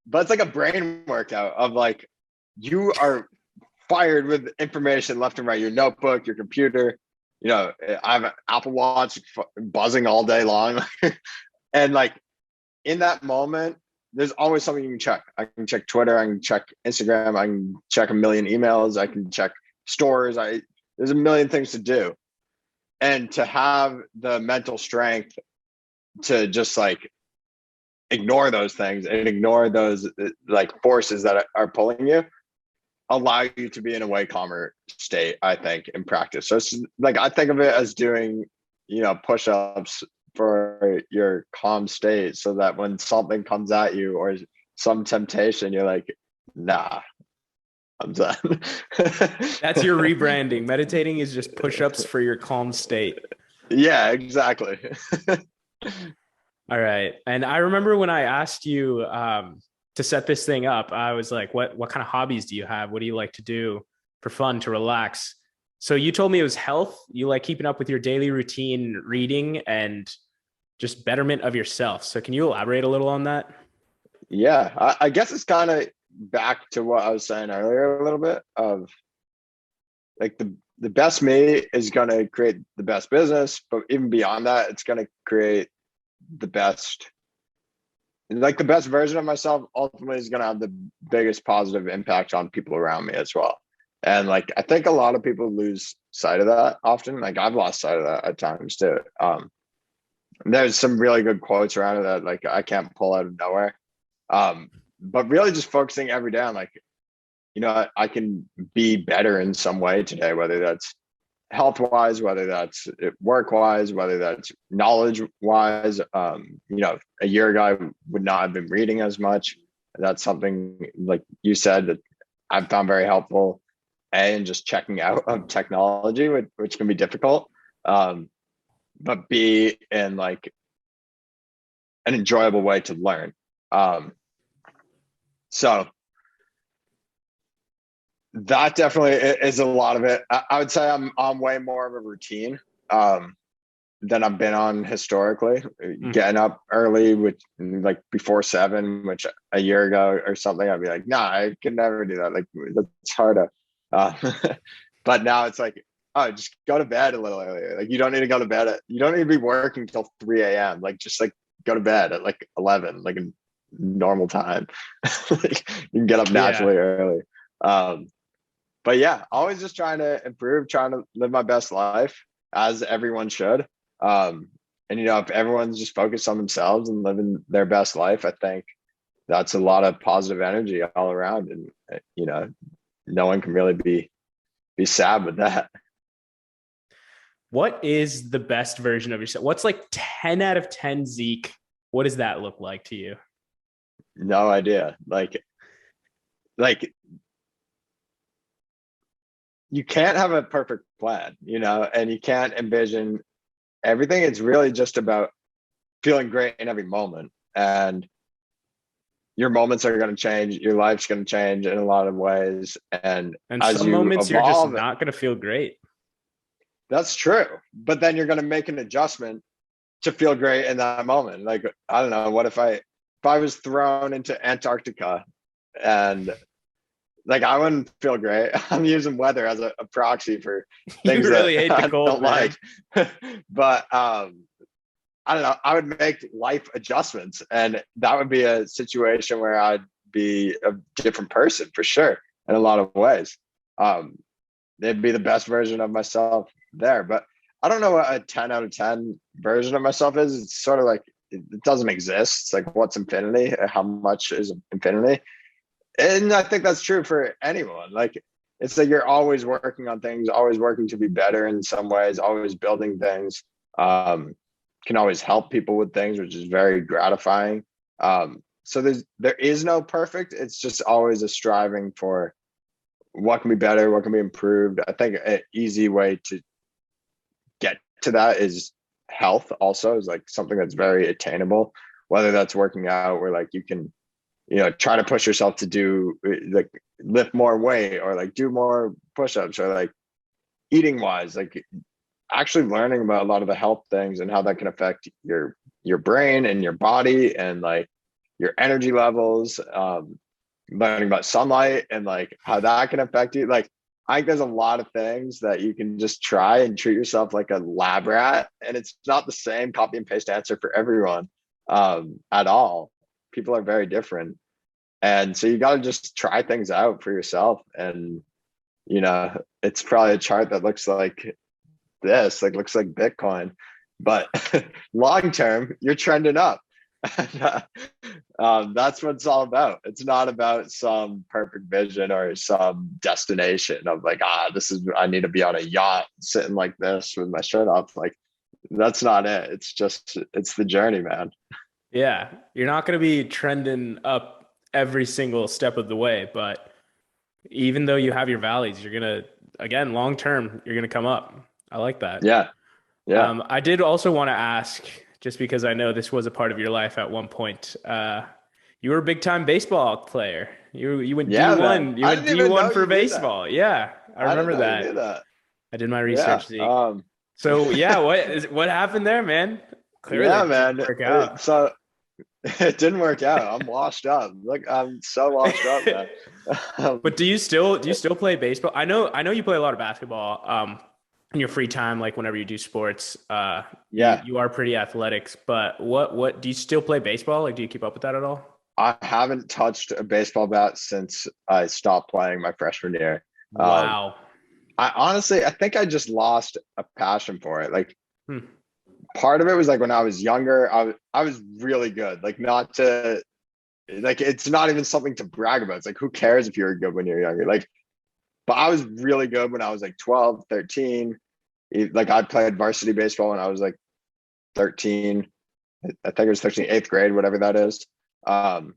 but it's like a brain workout of like you are fired with information left and right, your notebook, your computer, I have an Apple Watch buzzing all day long. And like in that moment, there's always something you can check. I can check Twitter, I can check Instagram, I can check a million emails, I can check stores. There's a million things to do. And to have the mental strength to just like ignore those things and ignore those like forces that are pulling you allow you to be in a way calmer state, I think, in practice. So it's like I think of it as doing, push-ups for your calm state so that when something comes at you or some temptation, you're like, nah, I'm done. That's your rebranding. Meditating is just push-ups for your calm state. Yeah, exactly. All right. And I remember when I asked you to set this thing up, I was like, what kind of hobbies do you have? What do you like to do for fun, to relax? So you told me it was health. You like keeping up with your daily routine, reading, and just betterment of yourself. So can you elaborate a little on that? Yeah, I guess it's kind of back to what I was saying earlier a little bit of like the best me is going to create the best business, but even beyond that, it's going to create the best, like the best version of myself ultimately is going to have the biggest positive impact on people around me as well. And like, I think a lot of people lose sight of that often. Like I've lost sight of that at times too. There's some really good quotes around it that like I can't pull out of nowhere. But really just focusing every day on like, I can be better in some way today, whether that's health wise, whether that's work wise, whether that's knowledge wise. A year ago, I would not have been reading as much. That's something like you said that I've found very helpful. And just checking out of technology, which can be difficult. But B, in like an enjoyable way to learn. So that definitely is a lot of it. I would say I'm on way more of a routine than I've been on historically. Getting up early, which like before 7, which a year ago or something, I'd be like, nah, I could never do that. Like that's harder. But now it's like, oh, just go to bed a little earlier. Like you don't need to go to bed you don't need to be working till 3 a.m. Like just like go to bed at like 11, like a normal time. Like, you can get up naturally early. But yeah, always just trying to improve, trying to live my best life as everyone should. And if everyone's just focused on themselves and living their best life, I think that's a lot of positive energy all around. And no one can really be sad with that. What is the best version of yourself? What's like 10 out of 10 Zeke? What does that look like to you? No idea. Like you can't have a perfect plan, and you can't envision everything. It's really just about feeling great in every moment. And your moments are going to change. Your life's going to change in a lot of ways. And as some you moments evolve, you're just not going to feel great. That's true. But then you're going to make an adjustment to feel great in that moment. Like, I don't know, what if I was thrown into Antarctica and like I wouldn't feel great. I'm using weather as a proxy for things you really hate the I cold, don't man. like. But I don't know. I would make life adjustments, and that would be a situation where I'd be a different person for sure in a lot of ways. They'd be the best version of myself there. But I don't know what a 10 out of 10 version of myself is. It's sort of like it doesn't exist. It's like what's infinity? How much is infinity? And I think that's true for anyone. Like, it's like you're always working on things, always working to be better in some ways, always building things. Um, can always help people with things, which is very gratifying. So there is no perfect. It's just always a striving for what can be better, what can be improved. I think an easy way to get to that is health. Also, is like something that's very attainable. Whether that's working out, or like you can, try to push yourself to do like lift more weight, or like do more push-ups, or like eating wise, like actually learning about a lot of the health things and how that can affect your brain and your body and like your energy levels. Learning about sunlight and like how that can affect you. Like, I think there's a lot of things that you can just try and treat yourself like a lab rat, and it's not the same copy and paste answer for everyone at all. People are very different, and so you got to just try things out for yourself. And it's probably a chart that looks like this, like looks like Bitcoin, but long term you're trending up. That's what it's all about. It's not about some perfect vision or some destination of like, I need to be on a yacht sitting like this with my shirt off. Like, that's not it. It's the journey, man. Yeah, you're not going to be trending up every single step of the way, but even though you have your valleys, you're going to, again, long term, you're going to come up. I like that. Yeah. Yeah. I did also want to ask, just because I know this was a part of your life at one point. You were a big time baseball player. You went Yeah, man. D1. You I went didn't even know D1 for you knew that. baseball. Yeah, I I didn't remember know you knew that. that. I did my Yeah. research, Zeke. So yeah, what happened there, man? Clearly, Yeah, it didn't man. work out. So it didn't work out. I'm washed up. Look, I'm so washed up, man. But do you still play baseball? I know you play a lot of basketball in your free time, like whenever you do sports. You Yeah. you are pretty athletic, but what do you still play baseball? Like, do you keep up with that at all? I haven't touched a baseball bat since I stopped playing my freshman year. Um, Wow. I think I just lost a passion for it. Like, Hmm. part of it was like when I was younger, I was really good. Like, not to like, it's not even something to brag about. It's like, who cares if you're good when you're younger? Like, but I was really good when I was like 12, 13. Like, I played varsity baseball when I was like 13. I think it was 13, eighth grade, whatever that is. Um,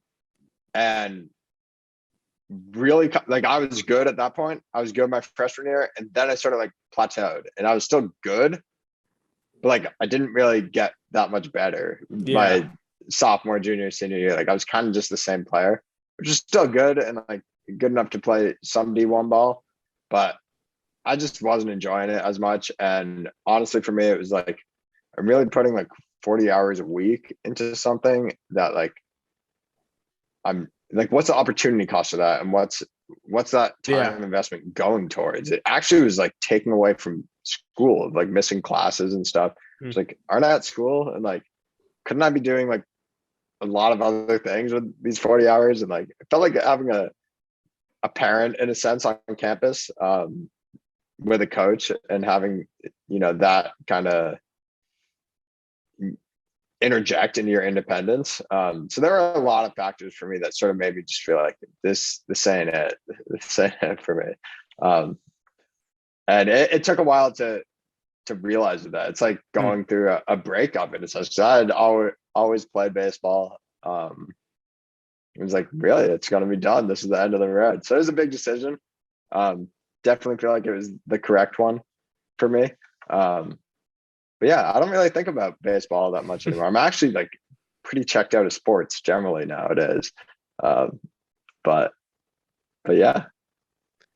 and really, like, I was good at that point. I was good my freshman year, and then I sort of like plateaued, and I was still good, but like I didn't really get that much better Yeah. my sophomore, junior, senior year. Like, I was kind of just the same player, which is still good and like good enough to play some D1 ball, but I just wasn't enjoying it as much. And honestly, for me, it was like I'm really putting like 40 hours a week into something that like I'm like, what's the opportunity cost of that? And what's that Yeah. time investment going towards? It actually was like taking away from school, like missing classes and stuff. Hmm. It's like, aren't I at school? And like, couldn't I be doing like a lot of other things with these 40 hours? And like, it felt like having a parent in a sense on campus, with a coach, and having, that kind of interject into your independence. So there are a lot of factors for me that sort of made me just feel like this ain't it. This ain't it for me. Um, and it took a while to realize that. It's like Hmm. going through a breakup in a sense. I had always played baseball. It was like, really, it's going to be done. This is the end of the road. So it was a big decision. Definitely feel like it was the correct one for me. But yeah, I don't really think about baseball that much anymore. I'm actually like pretty checked out of sports generally nowadays. Um, but yeah.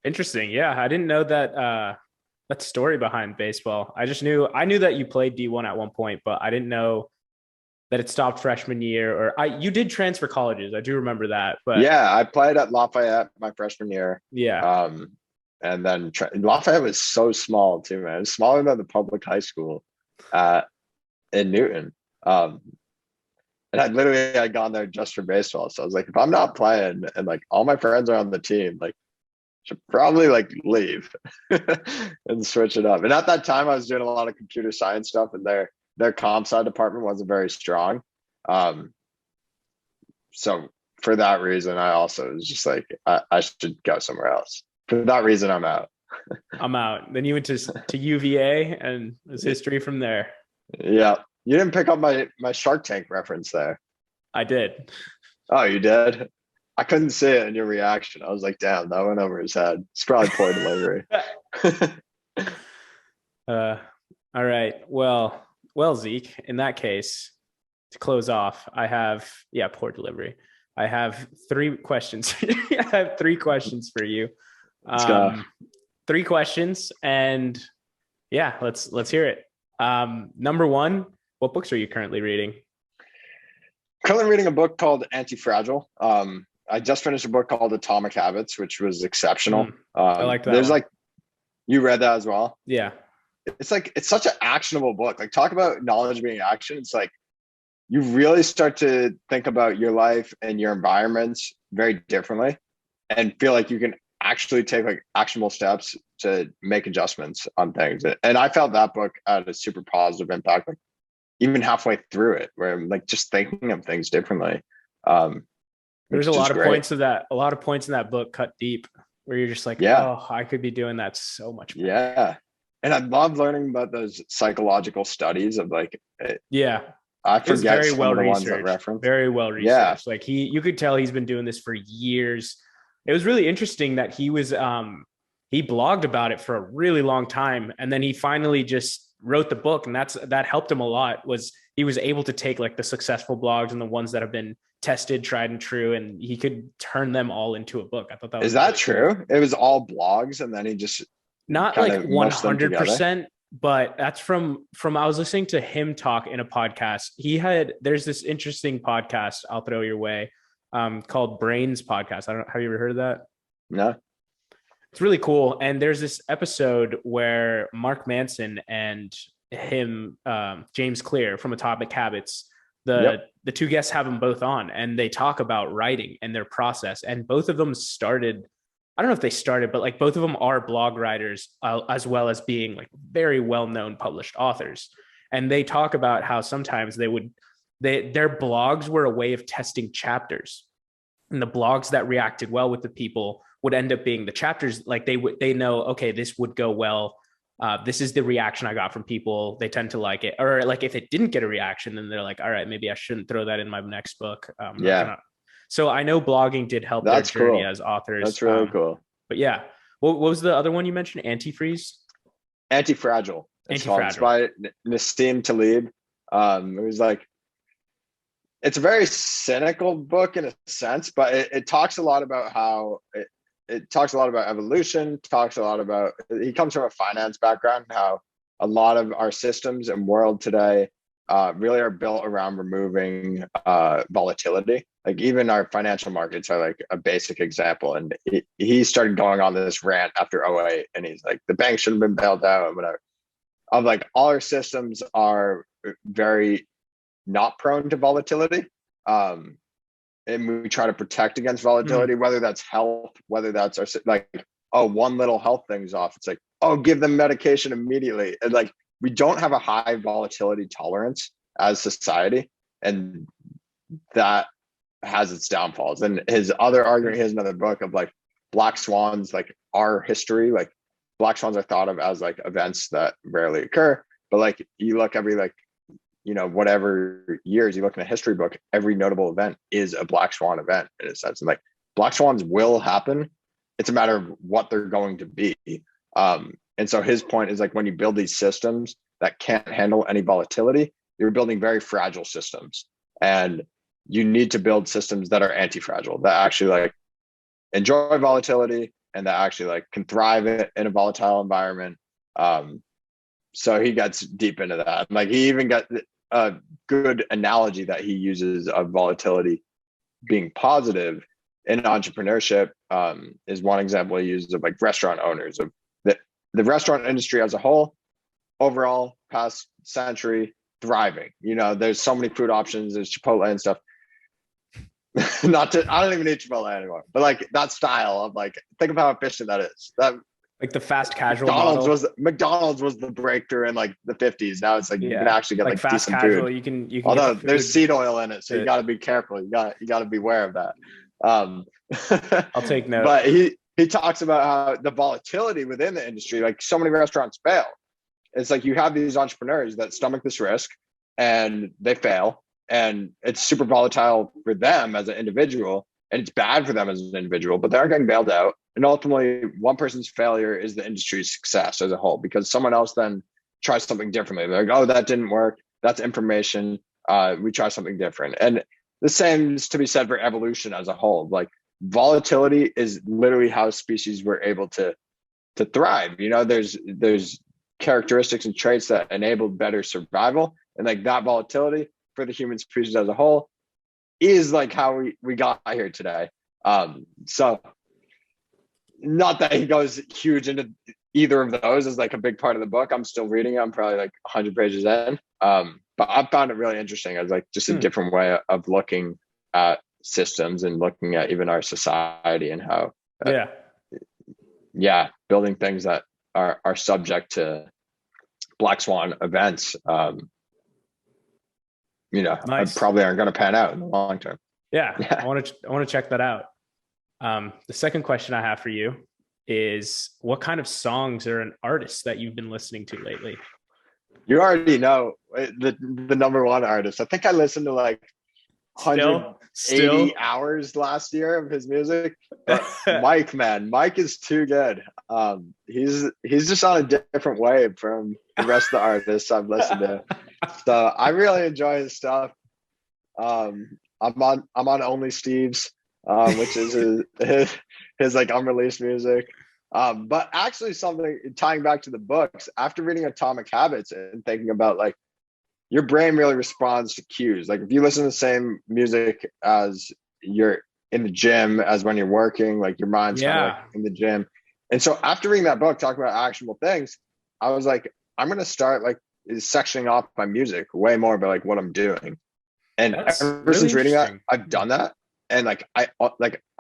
Interesting. Yeah, I didn't know that story behind baseball. I knew that you played D1 at one point, but I didn't know that it stopped freshman year, or you did transfer colleges. I do remember that, but Yeah, I played at Lafayette my freshman year. yeah. Um, and then Lafayette was so small too, man. It was smaller than the public high school in Newton. Um, and I had gone there just for baseball. So I was like, if I'm not playing and like all my friends are on the team, like, should probably like leave and switch it up. And at that time, I was doing a lot of computer science stuff, and their comp sci department wasn't very strong. So for that reason, I also was just like, I should go somewhere else. For that reason, I'm out. I'm out. Then you went to UVA, and there's history from there. Yeah. You didn't pick up my Shark Tank reference there. I did. Oh, you did? I couldn't see it in your reaction. I was like, damn, that went over his head. It's probably poor delivery. All right. Well, Zeke, in that case, to close off, I have, poor delivery. I have 3 questions. I have 3 questions for you. Let's go. 3 questions, and let's hear it. Number 1, what books are you currently reading? Currently reading a book called Anti-Fragile. I just finished a book called Atomic Habits, which was exceptional. I like that. There's one. You read that as well? Yeah. It's such an actionable book. Like, talk about knowledge being action. It's like you really start to think about your life and your environments very differently, and feel like you can actually take like actionable steps to make adjustments on things. And I felt that book had a super positive impact, like even halfway through it, where I'm like just thinking of things differently. There's a lot of points in that book cut deep, where you're just like, oh, I could be doing that so much better. Yeah. And I love learning about those psychological studies of like, I forget very well the ones that researched. reference. Very well researched. Like you could tell he's been doing this for years. It was really interesting that he blogged about it for a really long time, and then he finally just wrote the book, and that helped him a lot. Was he was able to take like the successful blogs and the ones that have been tested, tried and true, and he could turn them all into a book. I thought that was Is that true? Cool. It was all blogs, and then he just not like 100%, but that's from I was listening to him talk in a podcast. There's this interesting podcast I'll throw your way, called Brains Podcast. Have you ever heard of that? No. It's really cool. And there's this episode where Mark Manson and him, James Clear from Atomic Habits, the 2 guests have them both on, and they talk about writing and their process. And both of them started, I don't know if they started, but like both of them are blog writers, as well as being like very well-known published authors. And they talk about how sometimes their blogs were a way of testing chapters, and the blogs that reacted well with the people would end up being the chapters. Like they know, okay, this would go well. This is the reaction I got from people. They tend to like it. Or like if it didn't get a reaction, then they're like, all right, maybe I shouldn't throw that in my next book. So I know blogging did help their journey as authors. That's really cool. But yeah, what was the other one you mentioned? Anti-freeze? Anti-fragile. It's by Nassim Taleb. It was like, it's a very cynical book in a sense, but it talks a lot about how it talks a lot about evolution, he comes from a finance background, how a lot of our systems and world today really are built around removing volatility. Like even our financial markets are like a basic example. And he started going on this rant after 2008, and he's like, the bank should have been bailed out and whatever. Of like, all our systems are very not prone to volatility. And we try to protect against volatility, whether that's health, whether that's our, like, one little health thing's off. It's like, give them medication immediately. And like, we don't have a high volatility tolerance as society. And that has its downfalls. And his other argument, he has another book of like black swans, like our history, like black swans are thought of as like events that rarely occur. But like you look every like, whatever years you look in a history book, every notable event is a black swan event in a sense. And like black swans will happen. It's a matter of what they're going to be. And so his point is like, when you build these systems that can't handle any volatility, you're building very fragile systems. And you need to build systems that are anti-fragile, that actually like enjoy volatility and that actually like can thrive in a volatile environment. So he gets deep into that. Like he even got a good analogy that he uses of volatility being positive in entrepreneurship. Is one example he uses of like restaurant owners, of the restaurant industry as a whole, overall past century thriving. There's so many food options, there's Chipotle and stuff. I don't even eat Chipotle anymore, but like that style of like, think of how efficient that is. That Like the fast casual model. McDonald's was the breakthrough in like the 50s. Now it's like you can Yeah. actually get Like like fast decent casual, food. you can get Although the there's food. seed oil in it, so you got to be careful. You got to beware of that. I'll take note. But he talks about how the volatility within the industry, like so many restaurants fail. It's like you have these entrepreneurs that stomach this risk and they fail, and it's super volatile for them as an individual, and it's bad for them as an individual, but they're getting bailed out. And ultimately, one person's failure is the industry's success as a whole, because someone else then tries something differently. They're like, oh, that didn't work. That's information. We try something different. And the same is to be said for evolution as a whole. Like volatility is literally how species were able to thrive. You know, there's characteristics and traits that enabled better survival, and like that volatility for the human species as a whole is like how we got here today. So not that he goes huge into either of those as like a big part of the book. I'm still reading it. I'm probably like 100 pages in. But I found it really interesting as like just a different way of looking at systems and looking at even our society and how building things that are subject to black swan events, Nice. probably aren't going to pan out in the long term. Yeah. I want to check that out. The second question I have for you is, what kind of songs or an artist that you've been listening to lately? You already know the number one artist. I think I listened to like 180 hours last year of his music. But Mike is too good. He's just on a different wave from the rest of the artists I've listened to. So I really enjoy his stuff. I'm on Only Steve's, which is his like unreleased music. But actually, something tying back to the books, after reading Atomic Habits and thinking about like your brain really responds to cues. Like if you listen to the same music as you're in the gym as when you're working, like your mind's kind of like in the gym. And so after reading that book, talking about actionable things, I was like, I'm going to start like sectioning off my music way more about like what I'm doing. And ever since reading that, I've done that. And like I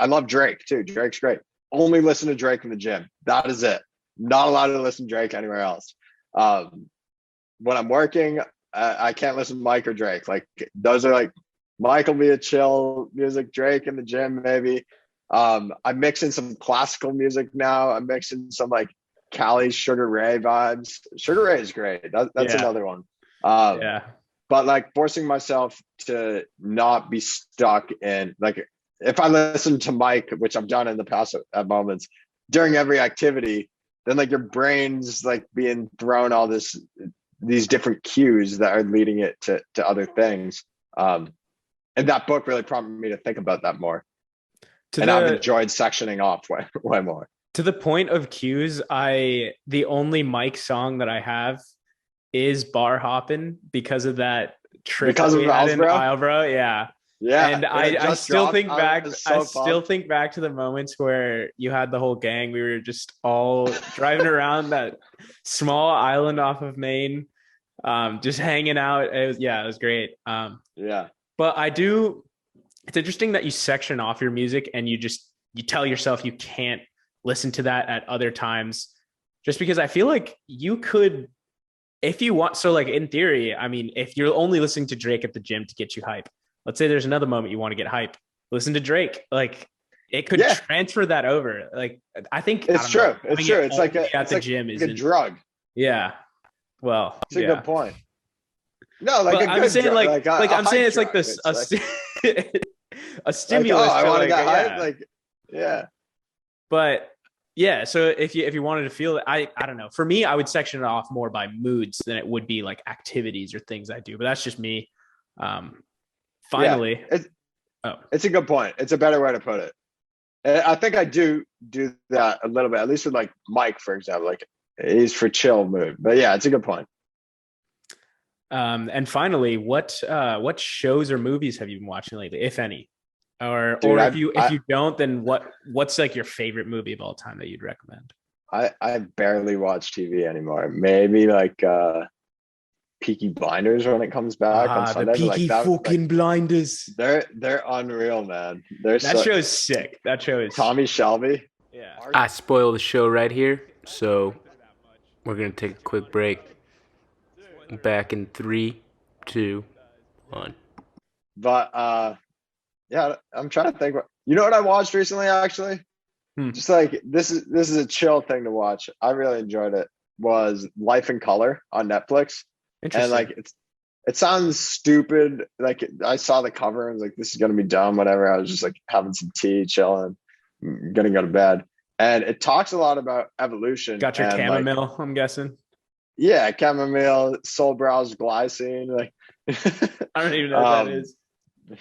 love Drake too. Drake's great. Only listen to Drake in the gym. That is it. Not allowed to listen to Drake anywhere else. When I'm working, I can't listen to Mike or Drake. Like those are like, Mike will be a chill music, Drake in the gym maybe. I'm mixing some classical music now. I'm mixing some like Cali Sugar Ray vibes. Sugar Ray is great. That's another one. But like forcing myself to not be stuck in like, if I listen to Mike, which I've done in the past at moments during every activity, then like your brain's like being thrown all these different cues that are leading it to other things. And that book really prompted me to think about that more. I've enjoyed sectioning off way more. To the point of cues, the only Mike song that I have is Bar Hoppin' because of that trip that we had in Islesboro. Yeah, and I still think back. I still think back to the moments where you had the whole gang. We were just all driving around that small island off of Maine, just hanging out. It was great. But it's interesting that you section off your music and you tell yourself you can't listen to that at other times, just because I feel like you could, if you want. So like in theory, I mean, if you're only listening to Drake at the gym to get you hype, let's say there's another moment you want to get hype, listen to Drake. Like it could transfer that over. Like I think it's true. It's true. It's like gym is a drug. Yeah. Well, it's a good point. No, like I'm saying I'm saying it's like this a stimulus. Like, I want to get hyped. Like, But yeah, so if you wanted to feel it, I don't know. For me, I would section it off more by moods than it would be like activities or things I do. But that's just me. Finally, it's a good point. It's a better way to put it. I think I do that a little bit, at least with like Mike, for example. Like he's for chill mood. But yeah, it's a good point. And finally, what shows or movies have you been watching lately, if any? Or if you don't, then what's like your favorite movie of all time that you'd recommend? I barely watch TV anymore. Maybe like Peaky Blinders when it comes back on Sunday. The Peaky fucking Blinders. They're unreal, man. That show is sick. That show is Tommy Shelby. Yeah. I spoil the show right here. So we're gonna take a quick break. Back in 3, 2, 1. But yeah, I'm trying to think. You know what I watched recently? Actually, Hmm. just like this is a chill thing to watch. I really enjoyed it. Was Life in Color on Netflix, and Interesting. like it sounds stupid. Like I saw the cover and was like, this is gonna be dumb. Whatever. I was just like having some tea, chilling, gonna go to bed, and it talks a lot about evolution Got your and like chamomile, I'm guessing. yeah, chamomile, soul browse, glycine, like. I don't even know what that um, is.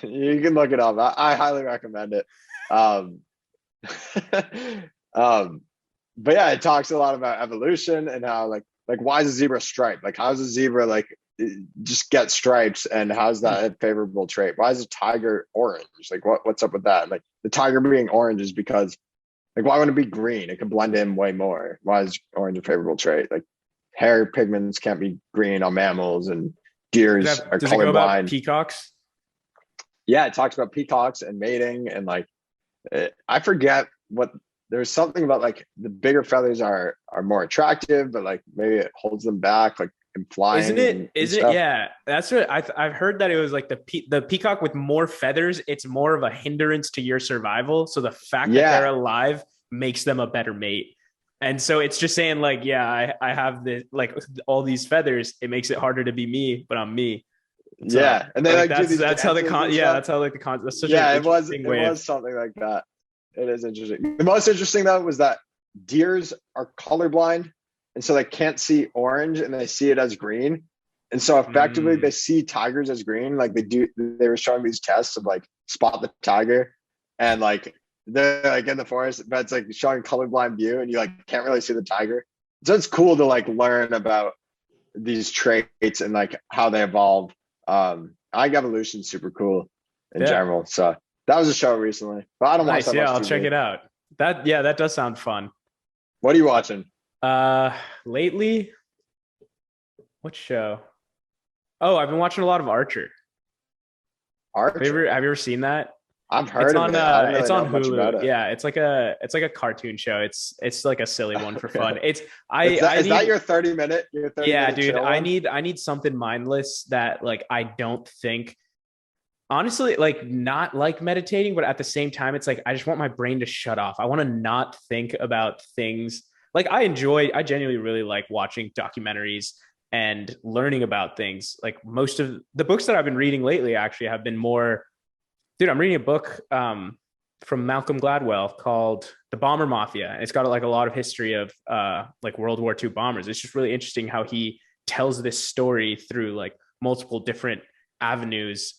you can look it up. I highly recommend it. Um, um, but yeah, it talks a lot about evolution and how like why is a zebra striped? Like how's a zebra like just get stripes and how's Hmm. that a favorable trait? Why is a tiger orange? Like what's up with that? Like the tiger being orange is because like why wouldn't it be green? It could blend in way more. Why is orange a favorable trait? Like hair pigments can't be green on mammals and deers are Does it go about colorblind. peacocks? Yeah, it talks about peacocks and mating and like I forget what there's something about like the bigger feathers are more attractive, but like maybe it holds them back, like in Isn't flying it? and Isn't it? stuff. Yeah, that's what I've heard that it was like the peacock with more feathers. It's more of a hindrance to your survival. So the fact that they're Yeah, alive makes them a better mate. And so it's just saying like, yeah, I have this like all these feathers. It makes it harder to be me, but I'm me. So yeah, and they like like do these that's how the dances con and yeah stuff. that's how like the con that's such an Yeah, interesting it way of was something like that. It is interesting. The most interesting though was that deers are colorblind, and so they can't see orange, and they see it as green. And so effectively, mm, they see tigers as green. Like they do, they were showing these tests of like spot the tiger, and like they're like in the forest, but it's like showing colorblind view, and you like can't really see the tiger. So it's cool to like learn about these traits and like how they evolve. I think evolution's super cool in yeah, general. So that was a show recently, but I don't watch nice. that Yeah, much I'll check TV. it out. That does sound fun. What are you watching? Uh, lately, what show? Oh, I've been watching a lot of Archer. Archer. Have you ever seen that? I've heard of it. I don't It's really know on much Hulu. about it. Yeah, it's like a cartoon show. It's like a silly one for fun. Really? It's I Is that need your 30 minute yeah, dude, chill one? I need something mindless that like I don't think honestly like not like meditating, but at the same time it's like I just want my brain to shut off. I want to not think about things. Like I genuinely really like watching documentaries and learning about things. Like most of the books that I've been reading lately actually have been more. Dude, I'm reading a book from Malcolm Gladwell called The Bomber Mafia. It's got like a lot of history of like World War II bombers. It's just really interesting how he tells this story through like multiple different avenues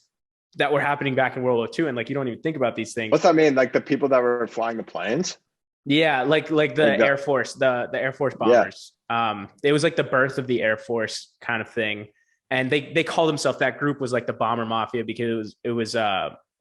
that were happening back in World War II. And like you don't even think about these things. What's that mean? Like the people that were flying the planes? Yeah, like Like the the Air Force, the Air Force yeah. bombers. It was like the birth of the Air Force kind of thing. And they called themselves that group was like the Bomber Mafia because it was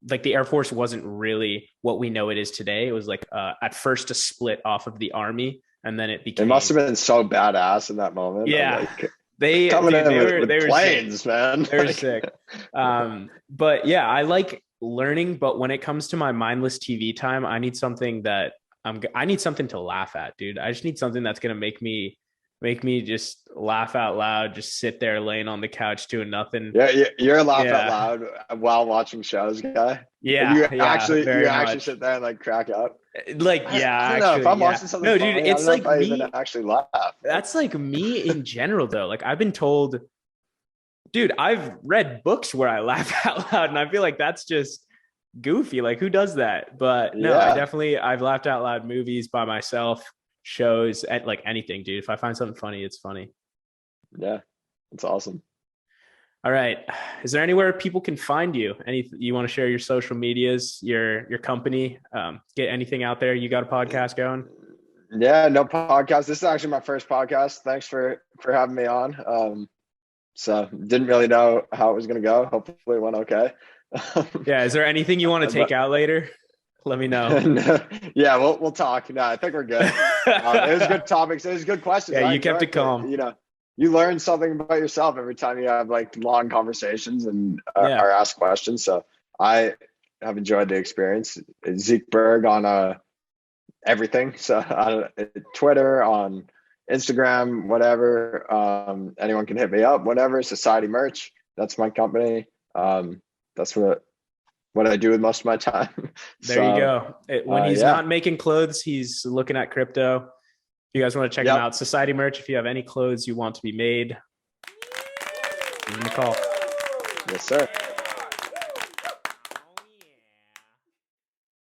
like the Air Force wasn't really what we know it is today. It was like at first a split off of the Army, and then it It must became have been so badass in that moment of yeah. like They coming dude, in they with were sick. planes, man. They were sick. But yeah, I like learning, but when it comes to my mindless TV time, I need something that I need something to laugh at, dude. I just need something that's gonna make me just laugh out loud, just sit there laying on the couch doing nothing. Yeah, you're a laugh out Yeah. loud while watching shows guy. Like Yeah, yeah, you very actually much. sit there and like crack up. Like, yeah, I don't know if actually, I'm yeah. watching something No, dude, funny. I don't it's know if like I even me. actually laugh. Like, That's like me in general, though. Like, I've been told, dude, I've read books where I laugh out loud, and I feel like that's just goofy. Like, who does that? But no, yeah, I've laughed out loud movies by myself, shows, at like anything, dude. If I find something funny, it's funny. yeah, it's awesome. All right. Is there anywhere people can find you? Any you want to share your social medias, your company, get anything out there? You got a podcast going? Yeah, no podcast. This is actually my first podcast. Thanks for having me on. So didn't really know how it was gonna go. Hopefully it went okay. Yeah. Is there anything you want to take But out later? Let me know. yeah, we'll talk. No, I think we're good. It was good topics. It was good questions. Yeah, I you kept it enjoyed it. calm. You know, you learn something about yourself every time you have like long conversations and Yeah. are asked questions. So I have enjoyed the experience. Zeke Berg on everything. So Twitter, on Instagram, whatever. Anyone can hit me up, whatever. Society Merch. That's my company. That's what I do with most of my time. There you go. When he's yeah. not making clothes, he's looking at crypto. If you guys want to check him out, Society Merch. If you have any clothes you want to be made, give him a call. Yes, sir.